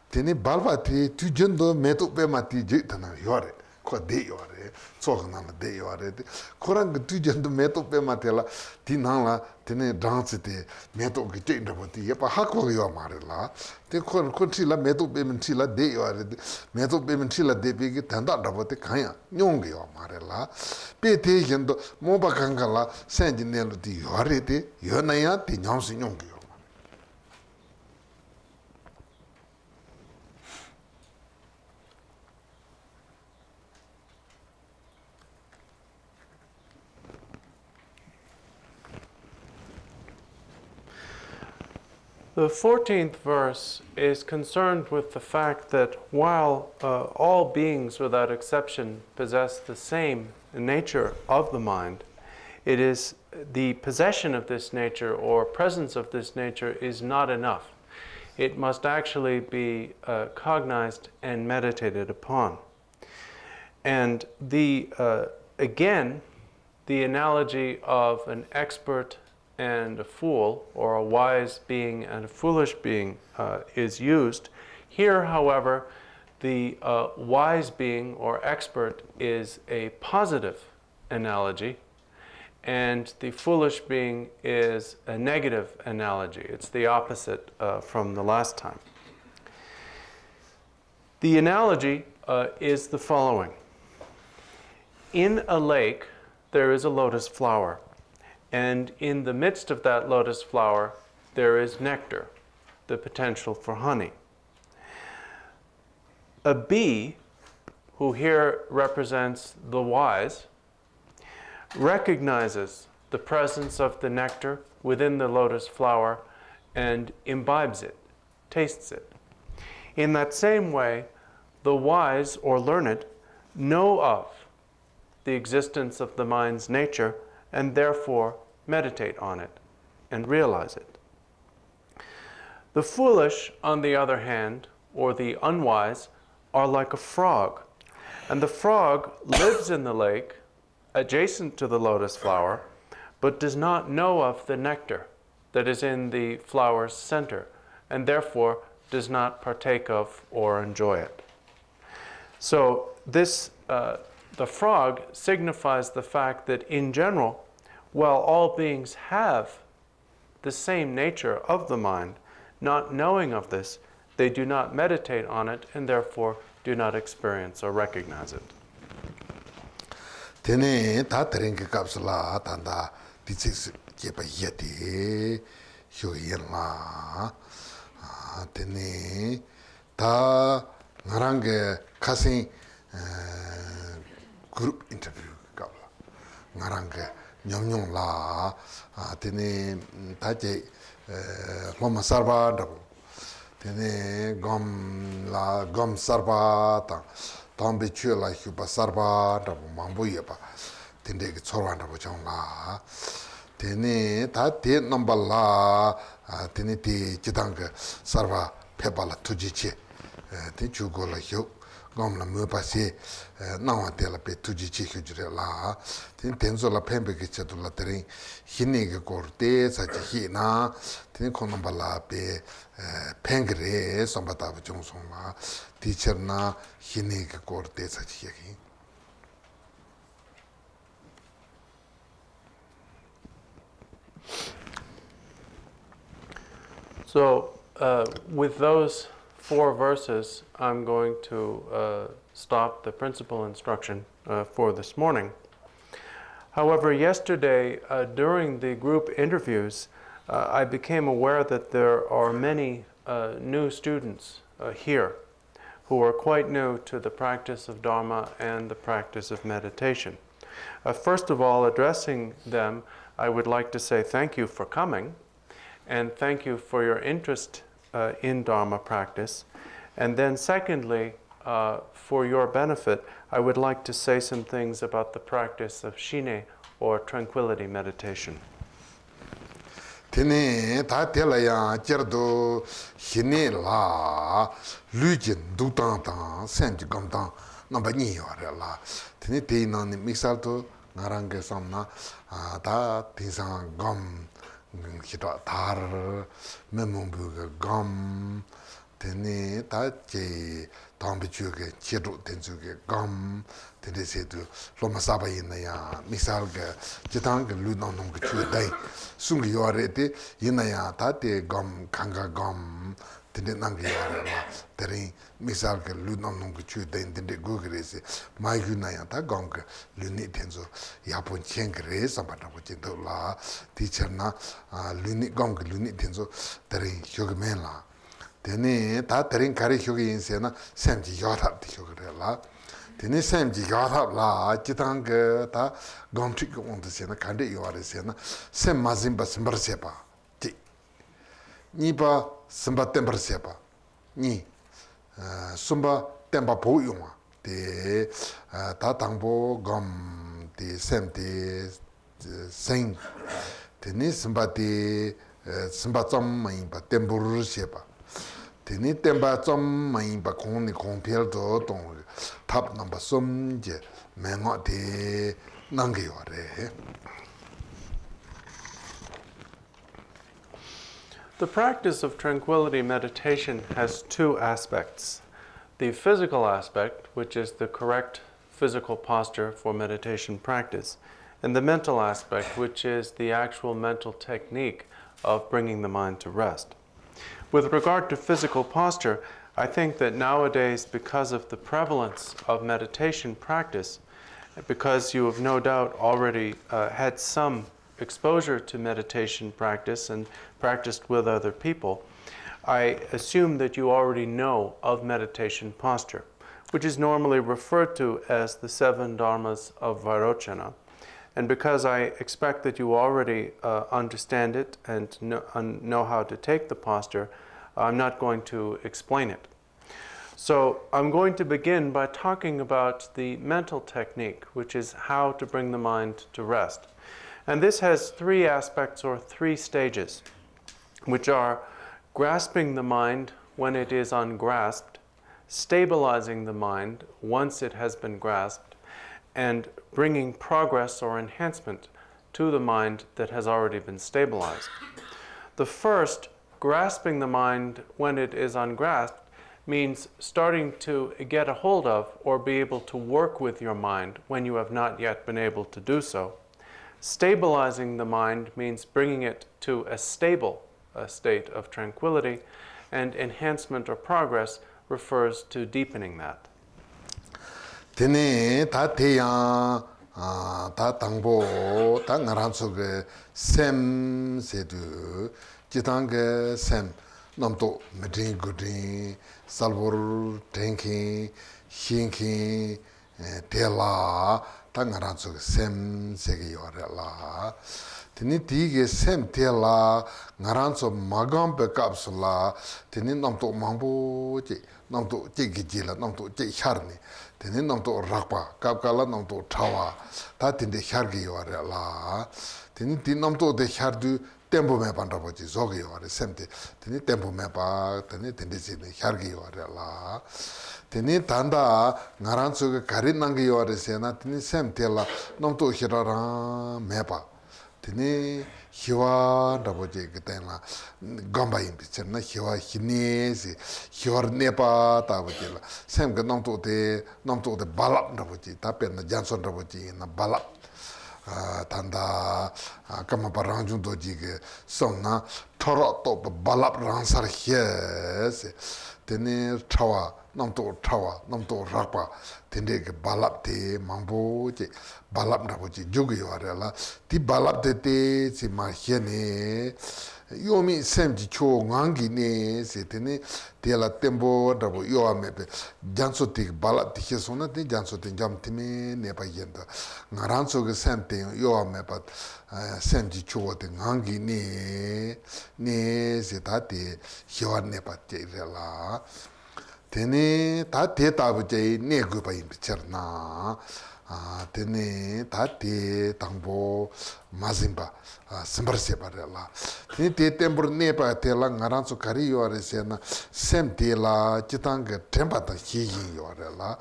teni balba te tu jendo meto pe mati je tana yore ko de yore so na de yore korang tu jendo meto pe mati la ti na la teni dance te meto ke je ndo ti ye pa hakko yo mare la te kon ti la meto pe men ti la de yore meto pe men ti la de pe ke tanda ndo te kaya nyong yo mare la pe te jendo mo ba kanga la senji nelu ti yore te yo na ya ti nyong si nyong yo. The 14th verse is concerned with the fact that while all beings without exception possess the same nature of the mind, it is the possession of this nature or presence of this nature is not enough. It must actually be cognized and meditated upon. And again, the analogy of an expert and a fool, or a wise being and a foolish being, is used. Here, however, the wise being or expert is a positive analogy, and the foolish being is a negative analogy. It's the opposite from the last time. The analogy is the following. In a lake, there is a lotus flower. And in the midst of that lotus flower, there is nectar, the potential for honey. A bee, who here represents the wise, recognizes the presence of the nectar within the lotus flower and imbibes it, tastes it. In that same way, the wise or learned know of the existence of the mind's nature and therefore meditate on it and realize it. The foolish, on the other hand, or the unwise, are like a frog. And the frog lives in the lake, adjacent to the lotus flower, but does not know of the nectar that is in the flower's center, and therefore does not partake of or enjoy it. So this, the frog signifies the fact that in general, while all beings have the same nature of the mind, not knowing of this, they do not meditate on it and therefore do not experience or recognize it. Tene ta terenge kapsula tanda ditsis kepa yeti hyoyela tene ta ngarange kasin group interview kapla ngarange nyong la tene ta je Lama sarba ndabu tene gom sarba ta tambe chue la hyupa sarba ndabu mambu yeba tene ki chorwa ndabu chong la tene ta te namba la tene te jitanga sarba pepa la tuji che tene chugo la hyu gom la mupa se nawa te la pe tuji che hyu jire la tene tenzo la pembe ki chetu la tere hini ki kor te sa chi hi na tene konamba la pe pengre somba tabu chung song la teacher na hini ki kor te sa chi hi. So with those 4 verses, I'm going to stop the principal instruction for this morning. However, yesterday, during the group interviews, I became aware that there are many new students here who are quite new to the practice of Dharma and the practice of meditation. First of all, addressing them, I would like to say thank you for coming, and thank you for your interest in Dharma practice. And then secondly, for your benefit, I would like to say some things about the practice of shine, or tranquility meditation. Tene ta tela ya jerdo hine la lujin du tang tang sen ji gam tang namba ni yo la tene te na ni mixal to ngarang ke samna ta tisang gam hita tar memong bu gam tene ta je tambi chu ke chedu ten chu ke gam tene se tu loma saba yin ya misal ke jitang ke lu nong nong ke chu dai sung yo re te yin ya ta te gam kanga gam tene nang yo la tere misal ke lu nong nong ke chu dai tene go ke se mai gu na ya ta gam ke lu ni ten zo ya pon chen ke re sa ba ta ko chen do la ti chen na lu ni gam ke lu ni ten zo tere hyo ke men la tene ta tere kare hyo ke yin se na sem ji yo ta ti hyo ke la tene sem ji yo ta la jitang ke ta gam tri ko on de se na kan de yo re se na sem ma zin ba simbar se ba ti ni ba simba tembar se ba ni sumba temba po yo ma te ta tang bo gam te sem te sen tene simba te simba zam ma yin ba tembur se ba tene temba zam ma yin ba kong ni kong pel do tong 탑 넘버 somje mengo de nange yore. The practice of tranquility meditation has two aspects. The physical aspect, which is the correct physical posture for meditation practice, and the mental aspect, which is the actual mental technique of bringing the mind to rest. With regard to physical posture, I think that nowadays, because of the prevalence of meditation practice, because you have no doubt already had some exposure to meditation practice and practiced with other people, I assume that you already know of meditation posture, which is normally referred to as the 7 dharmas of Vairochana. And because I expect that you already understand it and know how to take the posture, I'm not going to explain it. So I'm going to begin by talking about the mental technique, which is how to bring the mind to rest. And this has 3 aspects or 3 stages, which are grasping the mind when it is ungrasped, stabilizing the mind once it has been grasped, and bringing progress or enhancement to the mind that has already been stabilized. The first, grasping the mind when it is ungrasped, means starting to get a hold of or be able to work with your mind when you have not yet been able to do so. Stabilizing the mind means bringing it to a stable state of tranquility, and enhancement or progress refers to deepening that. Tene ta teya ta tangbo ta ngaranso ge sem sedu jitang ge sem namto medin gudin salvor tenki hinki tela ta ngaranso ge sem sege yore la tene tige sem tela ngaranso magam pe kapsula tene namto mambo je namto je gijila namto je charni tene namto rakpa kapkala namto tawa ta tinde chargi yore la tene tin namto de chardu tempo me panda boji zogi yore semte tene tempo me pa tene tinde sine chargi yore la tene tanda ngaranso ge karin nangi yore sena tene semte la namto hirara me pa tene hiwa raboje gitena gamba impicherna hiwa hinesi hiwa nepa taboje la sem ga namto de balap raboje tapen na janson raboje na balap tanda kama parangjun doji ge sonna thoro to balap ransar hes tene tawa namto rakpa tende ge balap te mambo je balap na boji jogi yore la ti balap te si ma hiene yomi semji cho ngangi ne se tene te la tembo da bo yo amepe janso te balap ti hesona te janso te jam time ne pa yenda ngaranso ge sente yo amepa semji cho te ngangi ne se ta te hiwa ne pa te la Tene ta te tabu je ne gu pa yin bichar na. Tene ta te tangbo mazimba simbar se pa re la. Tene te tembur ne pa te la ngaransu kari yo re se na sem te la jitang tempa tang hi yin yo re la.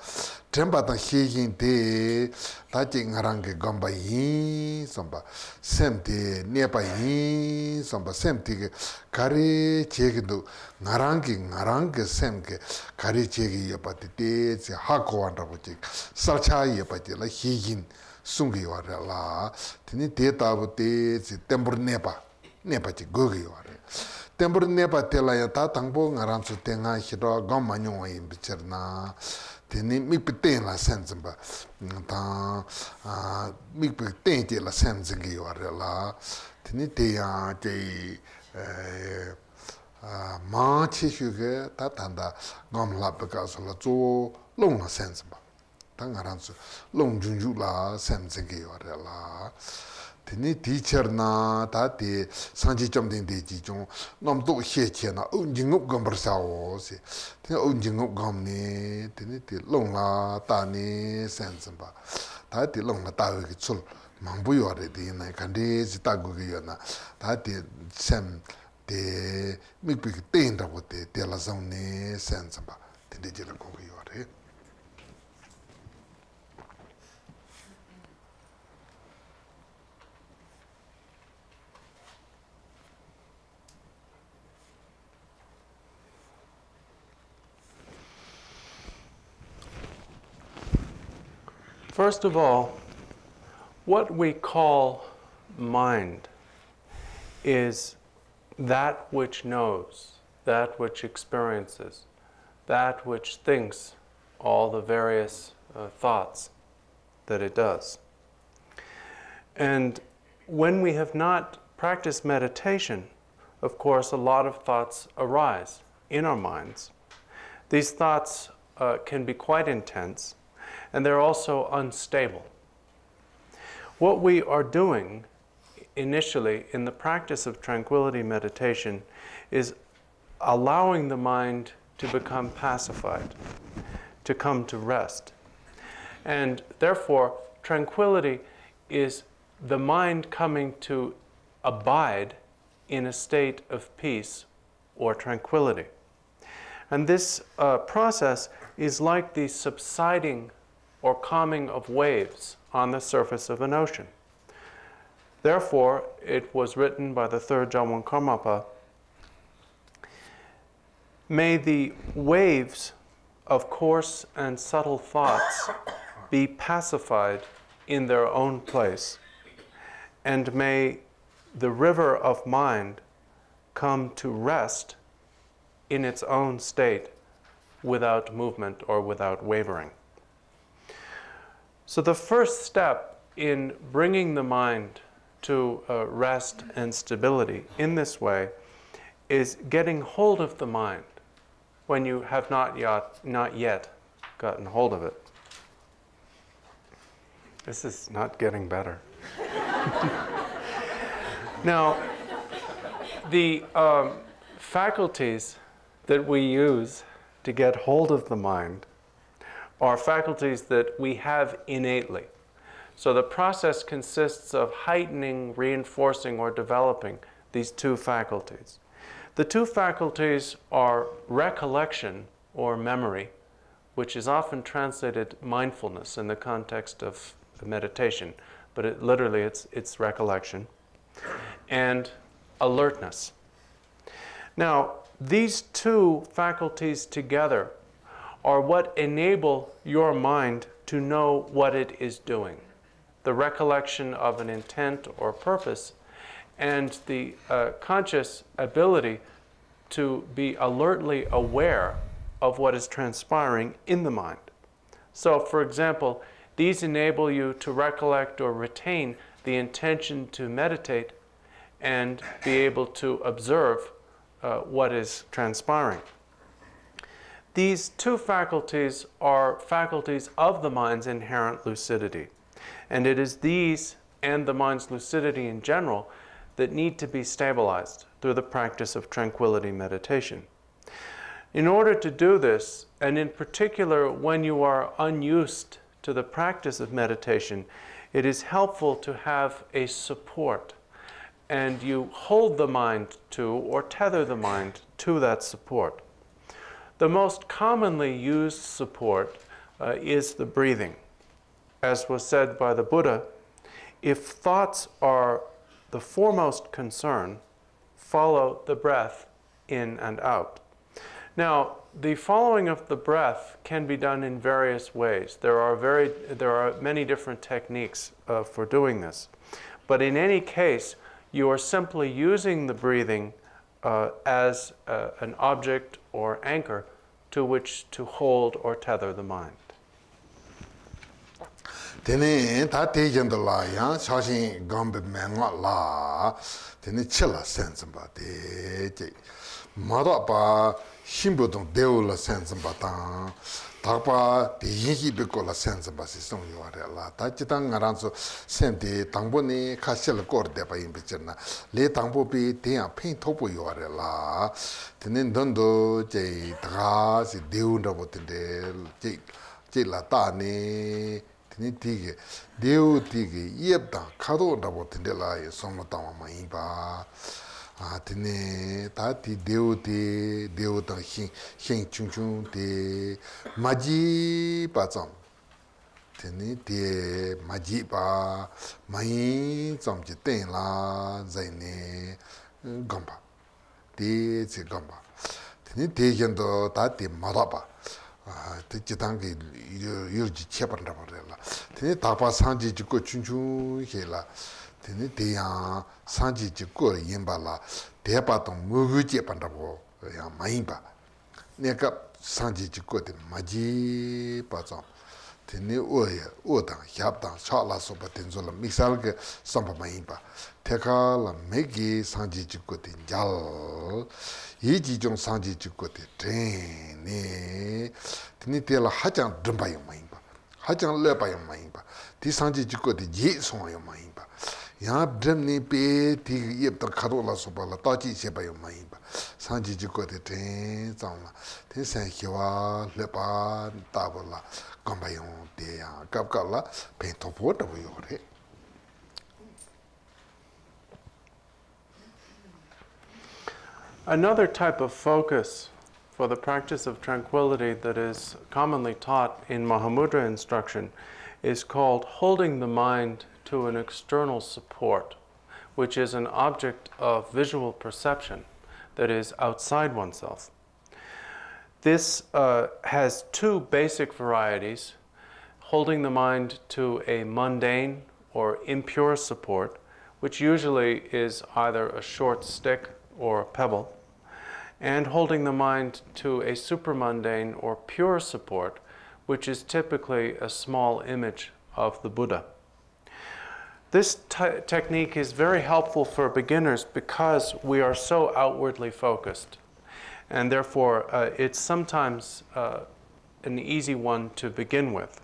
Tempa tang hi yin te ta je ngarang gamba yin samba. Sem te ne pa yin samba. Sem te kari che kindu ngarang sem ke kari che ki yo pa te te se ha ko wan ra po che sarcha yo pa te la hi yin sungi yo re la. Tene te tabu te se tembur nepa che gogi yo re. Tembur nepa te la ya ta tangpo ngarang su te nga hiro gom ma nyong wa yin bichir na. Tene mikpi ten la sen zimba. Ta mikpi ten je la sen zingi yo re la. Tene te ya je maa chi shu ge ta tanda gom la peka su la zo long la sen zimba. Ta ngarang su long jung ju la sen zingi yo re la. Tene teacher na ta te sanji chom den de ji jong nom do xie che na un jing ngup gom bar sa wo se. Tene un jing ngup gom ne tene te long la ta ne sen zin ba. Ta te long la ta we ki chul mang bu yo re de na kan de si ta gu ge yo na. Ta te sem te mik bi ten da wo te la zong ne sen zin ba. Tene je la gu ge yo re. First of all, what we call mind is that which knows, that which experiences, that which thinks all the various thoughts that it does. And when we have not practiced meditation, of course, a lot of thoughts arise in our minds. These thoughts can be quite intense, and they're also unstable. What we are doing initially in the practice of tranquility meditation is allowing the mind to become pacified, to come to rest. And therefore, tranquility is the mind coming to abide in a state of peace or tranquility. And this process is like the subsiding or calming of waves on the surface of an ocean. Therefore, it was written by the third Jamgon Karmapa, may the waves of coarse and subtle thoughts be pacified in their own place, and may the river of mind come to rest in its own state without movement or without wavering. So the first step in bringing the mind to rest and stability in this way is getting hold of the mind when you have not yet gotten hold of it. This is not getting better. Now, the faculties that we use to get hold of the mind are faculties that we have innately. So the process consists of heightening, reinforcing, or developing these two faculties. The two faculties are recollection or memory, which is often translated mindfulness in the context of meditation, but it's recollection, and alertness. Now, these two faculties together are what enable your mind to know what it is doing. The recollection of an intent or purpose, and the conscious ability to be alertly aware of what is transpiring in the mind. So, for example, these enable you to recollect or retain the intention to meditate and be able to observe what is transpiring. These two faculties are faculties of the mind's inherent lucidity. And it is these and the mind's lucidity in general that need to be stabilized through the practice of tranquility meditation. In order to do this, and in particular when you are unused to the practice of meditation, it is helpful to have a support, and you hold the mind to or tether the mind to that support. The most commonly used support is the breathing. As was said by the Buddha, if thoughts are the foremost concern, follow the breath in and out. Now, the following of the breath can be done in various ways. There are many different techniques for doing this. But in any case, you are simply using the breathing as an object or anchor to which to hold or tether the mind. Tene ta tejendu la yang shaxin gambe menga la tene chila sensamba de je mada pa shimbo dong deu la sensamba ta takpa de yinhi be ko la sensamba si song yo re la ta chitang ngaran so sente tangbo ni ka shel kor de pa yimbe chena le tangbo be de ya pen topo yo re la tene ndondo je daga si deu ndabo tende je la ta ni tini tige, deu tige, yebda, kado rabo tinde la ye somo tama ma yinpa. Tini, ta ti deu tang hing chung chung te, maji pa tsam. Tini te maji pa, ma yin tsam je ten la, zay ne, gamba. Te tse gamba. Tini te yendo ta te mara pa. Te jitangi yurji chepan rabarela. Tene tapa sanji jiko chunchun he la. Tene te yang sanji jiko yinba la. Te pa tong mugu chepan rabo yang mayinba. Neka sanji jiko te maji pa zang. Tene o tang, hyab tang, sha la sopa tenzo la miksal ke sampa mayinba. Teka la megi sanji jiko te njal. Yeji jong sanji jiko te teni. Tini te la hachang drumba yung mayinba. Hachang lepa yung mayinba. Ti sanji jiko te je songa yung mayinba. Yang drum ni pe ti yeb tar kado la sopa la tachi sheba yung mayinba. Sanji jiko te ten zang la. Ten san hiwa lepa tabo la gamba yung te yang kap kap la pen topo tabo yung re. Another type of focus for the practice of tranquility that is commonly taught in Mahamudra instruction is called holding the mind to an external support, which is an object of visual perception that is outside oneself. This has two basic varieties: holding the mind to a mundane or impure support, which usually is either a short stick or a pebble, and holding the mind to a supramundane or pure support, which is typically a small image of the Buddha. This technique is very helpful for beginners because we are so outwardly focused, and therefore it's sometimes an easy one to begin with.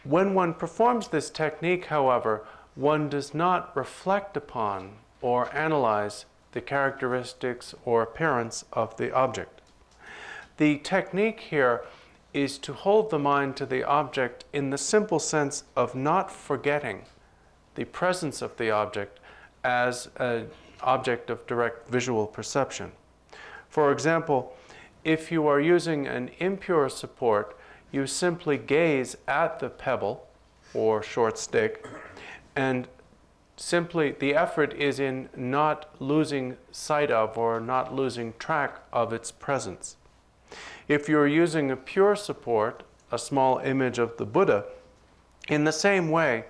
When one performs this technique, however, one does not reflect upon or analyze the characteristics or appearance of the object. The technique here is to hold the mind to the object in the simple sense of not forgetting the presence of the object as an object of direct visual perception. For example, if you are using an impure support, you simply gaze at the pebble or short stick, and simply the effort is in not losing sight of or not losing track of its presence. If you're using a pure support, a small image of the Buddha, in the same way,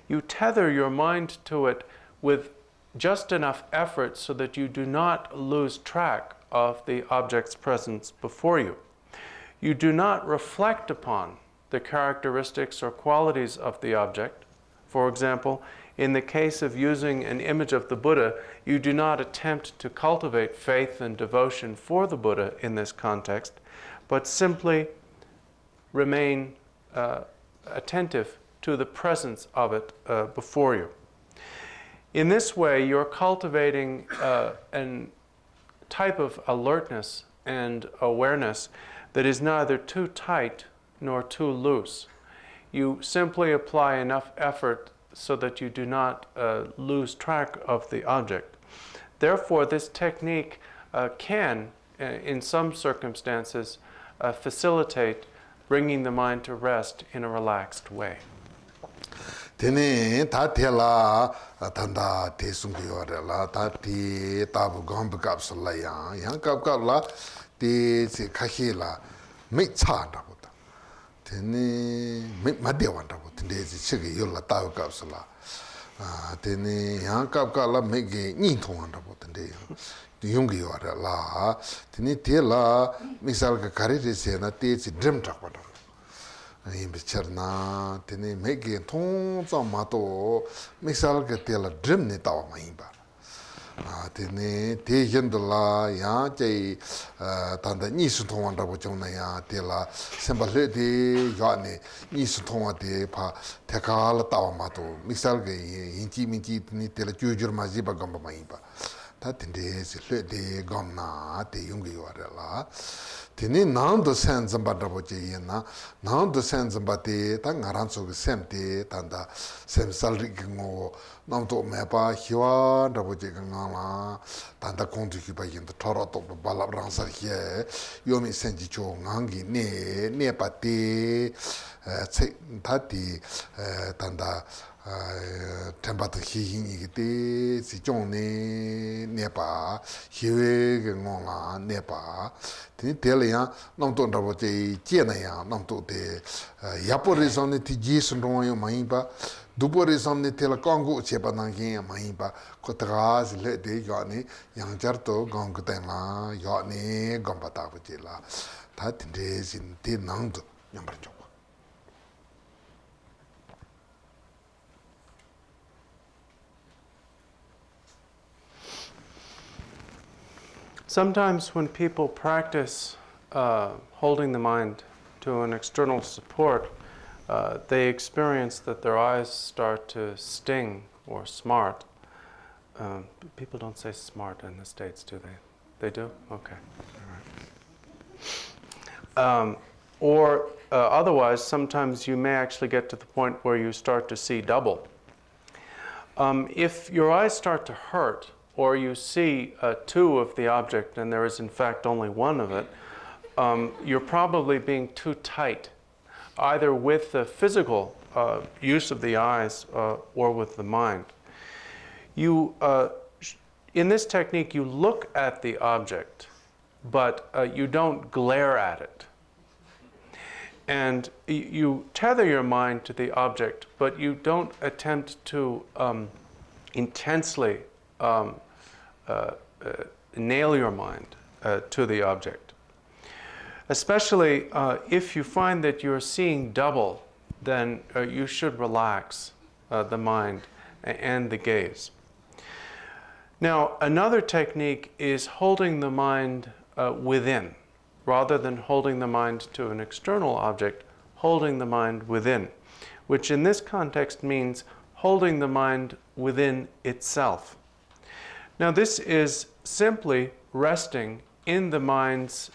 you tether your mind to it with just enough effort so that you do not lose track of the object's presence before you. You do not reflect upon the characteristics or qualities of the object. For example, in the case of using an image of the Buddha, you do not attempt to cultivate faith and devotion for the Buddha in this context, but simply remain attentive to the presence of it before you. In this way, you're cultivating a type of alertness and awareness that is neither too tight nor too loose. You simply apply enough effort so that you do not lose track of the object. Therefore, this technique can, in some circumstances, facilitate bringing the mind to rest in a relaxed way. Tene ta tela tanda te sungi ore la ta ti tabu gombu kapsula yang kap la ti si kahi la me cha da bu ta tene me ma de wan da bu tene si chigi yola tabu kapsula tene yang kap la me ge ni thong wan da bu tene yungi ore la tene te la misal ka kari de se na te si dream tak ba imbicherna tene mege tongza mato misal ke tela dream ne tawa maimba tene te yendola ya jai tanda nisu tongwa rabo chongna ya tela semba le de yane nisu tongwa de pa tekala tawa mato misal ke inchi minchi tene tela jujur majiba gamba maimba ta tende si le de gamna te yungi yore la tene nando sen zamba rabo che yena nando sen zamba te ta ngaranso ke sem te tanda sem salri ke ngo namto mepa hiwa rabo che ke ngala tanda kontu ki ba yenda thoro to balab rangsar ye yomi senji cho ngangi ne pa te ta ti tanda tempat hihingi gitu si jong ne pa hiwe ke ngonga ne pa tini tele ya namto ndabo che jena ya namto te yapo rezone ti ji sundong yo mai ba dupo rezone tele kongo che pa nang ya mai ba ko tra si le de yo ni yang jar to gong ko ten la yo ni gom pa ta bu che la ta tinde sin te nang do nyam par chok. Sometimes when people practice holding the mind to an external support, they experience that their eyes start to sting or smart. People don't say smart in the States, do they? They do? Okay. All right. Or otherwise, sometimes you may actually get to the point where you start to see double. If your eyes start to hurt, or you see two of the object and there is in fact only one of it, you're probably being too tight, either with the physical use of the eyes or with the mind. You, in this technique, you look at the object, but you don't glare at it. And you tether your mind to the object, but you don't attempt to intensely nail your mind to the object. Especially if you find that you're seeing double, then you should relax the mind and the gaze. Now, another technique is holding the mind within, rather than holding the mind to an external object, holding the mind within, which in this context means holding the mind within itself. Now, this is simply resting in the mind's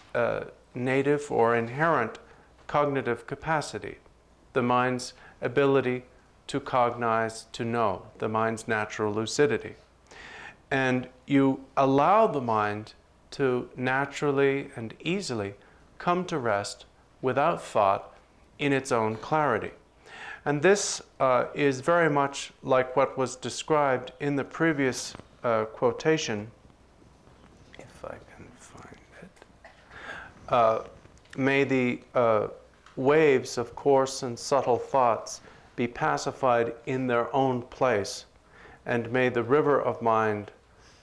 native or inherent cognitive capacity, the mind's ability to cognize, to know, the mind's natural lucidity. And you allow the mind to naturally and easily come to rest without thought in its own clarity. And this is very much like what was described in the previous quotation, if I can find it. May the waves of coarse and subtle thoughts be pacified in their own place, and may the river of mind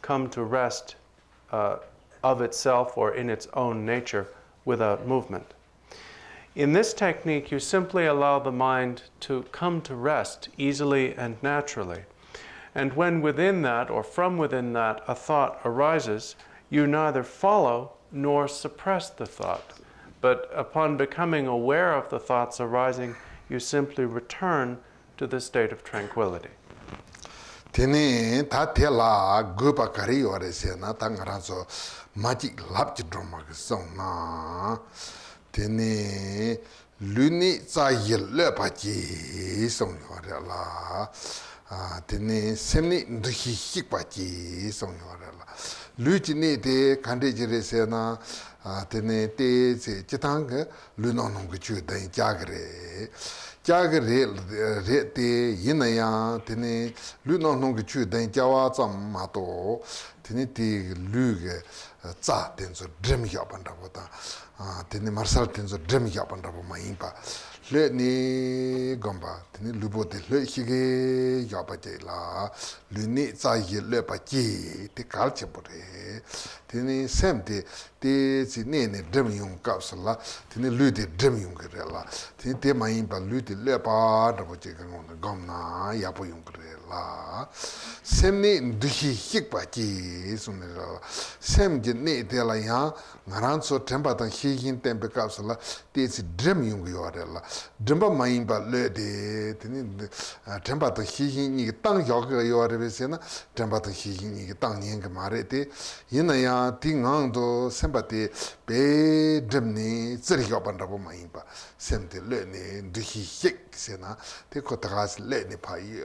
come to rest of itself or in its own nature without movement. In this technique, you simply allow the mind to come to rest easily and naturally. And when within that, or from within that, a thought arises, you neither follow nor suppress the thought. But upon becoming aware of the thoughts arising, you simply return to the state of tranquility. Tene ta tela gupa kari yore se na ta ngaranso magic lapji drama ke song na tene luni za yel le pa ji song yore la tene semni nduhi hik pa ji song yore la lu ji ne de kande jire se na tene te se chitang lu no no chu dai ja gre 자게 레레테 이나야 테네 루노노게 추된 자와점 마도 테네티 루게 자 된서 드림이야 반다보다 테네 마르살 된서 드림이야 반다보 마임바 레니 검바 테네 루보데 레히게 야바제라 루니 자이 레바지 테 칼체보레 테네 셈데 테 지네네 드림용 갑슬라 테네 루데 드림용 그래라 테네 마임바 루데 레바 더보제 강원 검나 야보용 그래라 셈니 두히 힉바지 숨네라 셈제 네데라야 나란소 템바당 히긴 템베 갑슬라 테지 드림용 요레라 드림바 마임바 레데 테네 템바당 히긴이 땅 여가 요레베세나 템바당 히긴이 땅 년가 마레데 이나야 띵앙도 셈바데 베 드림니 츠리가 반다보 마임바 셈데 레네 두히 힉세나 테코타가스 레네 파이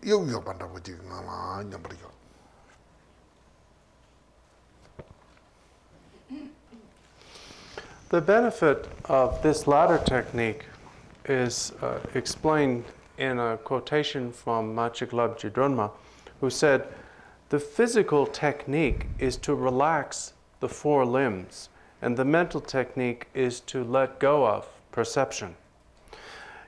요요 반다보 지금 아마 냠버리고 The benefit of this latter technique is explained in a quotation from Machiklab Jidronma, who said, "The physical technique is to relax the four limbs, and the mental technique is to let go of perception."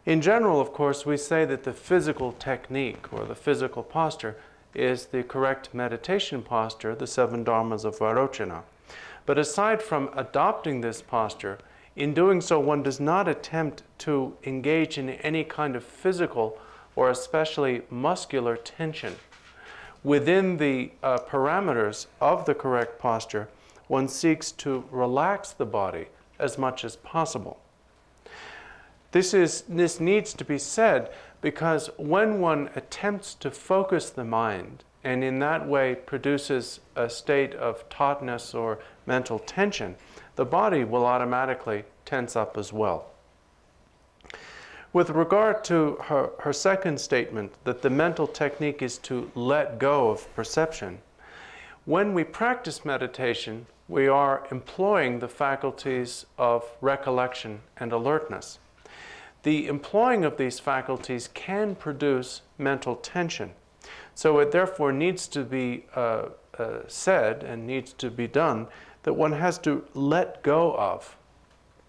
In general, of course, we say that the physical technique or the physical posture is the correct meditation posture, the seven dharmas of Vairocana. But aside from adopting this posture, in doing so, one does not attempt to engage in any kind of physical or especially muscular tension. Within the parameters of the correct posture, one seeks to relax the body as much as possible. This needs to be said because when one attempts to focus the mind and in that way produces a state of tautness or mental tension, the body will automatically tense up as well. With regard to her second statement, that the mental technique is to let go of perception, when we practice meditation, we are employing the faculties of recollection and alertness. The employing of these faculties can produce mental tension. So it therefore needs to be said and needs to be done that one has to let go of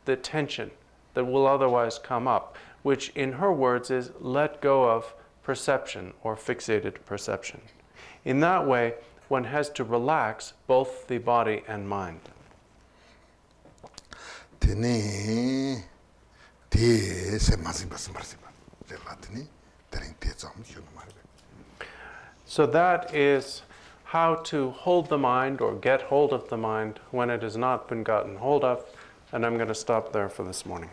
the tension that will otherwise come up, which in her words is let go of perception or fixated perception. In that way, one has to relax both the body and mind. So that is how to hold the mind or get hold of the mind when it has not been gotten hold of. And I'm going to stop there for this morning.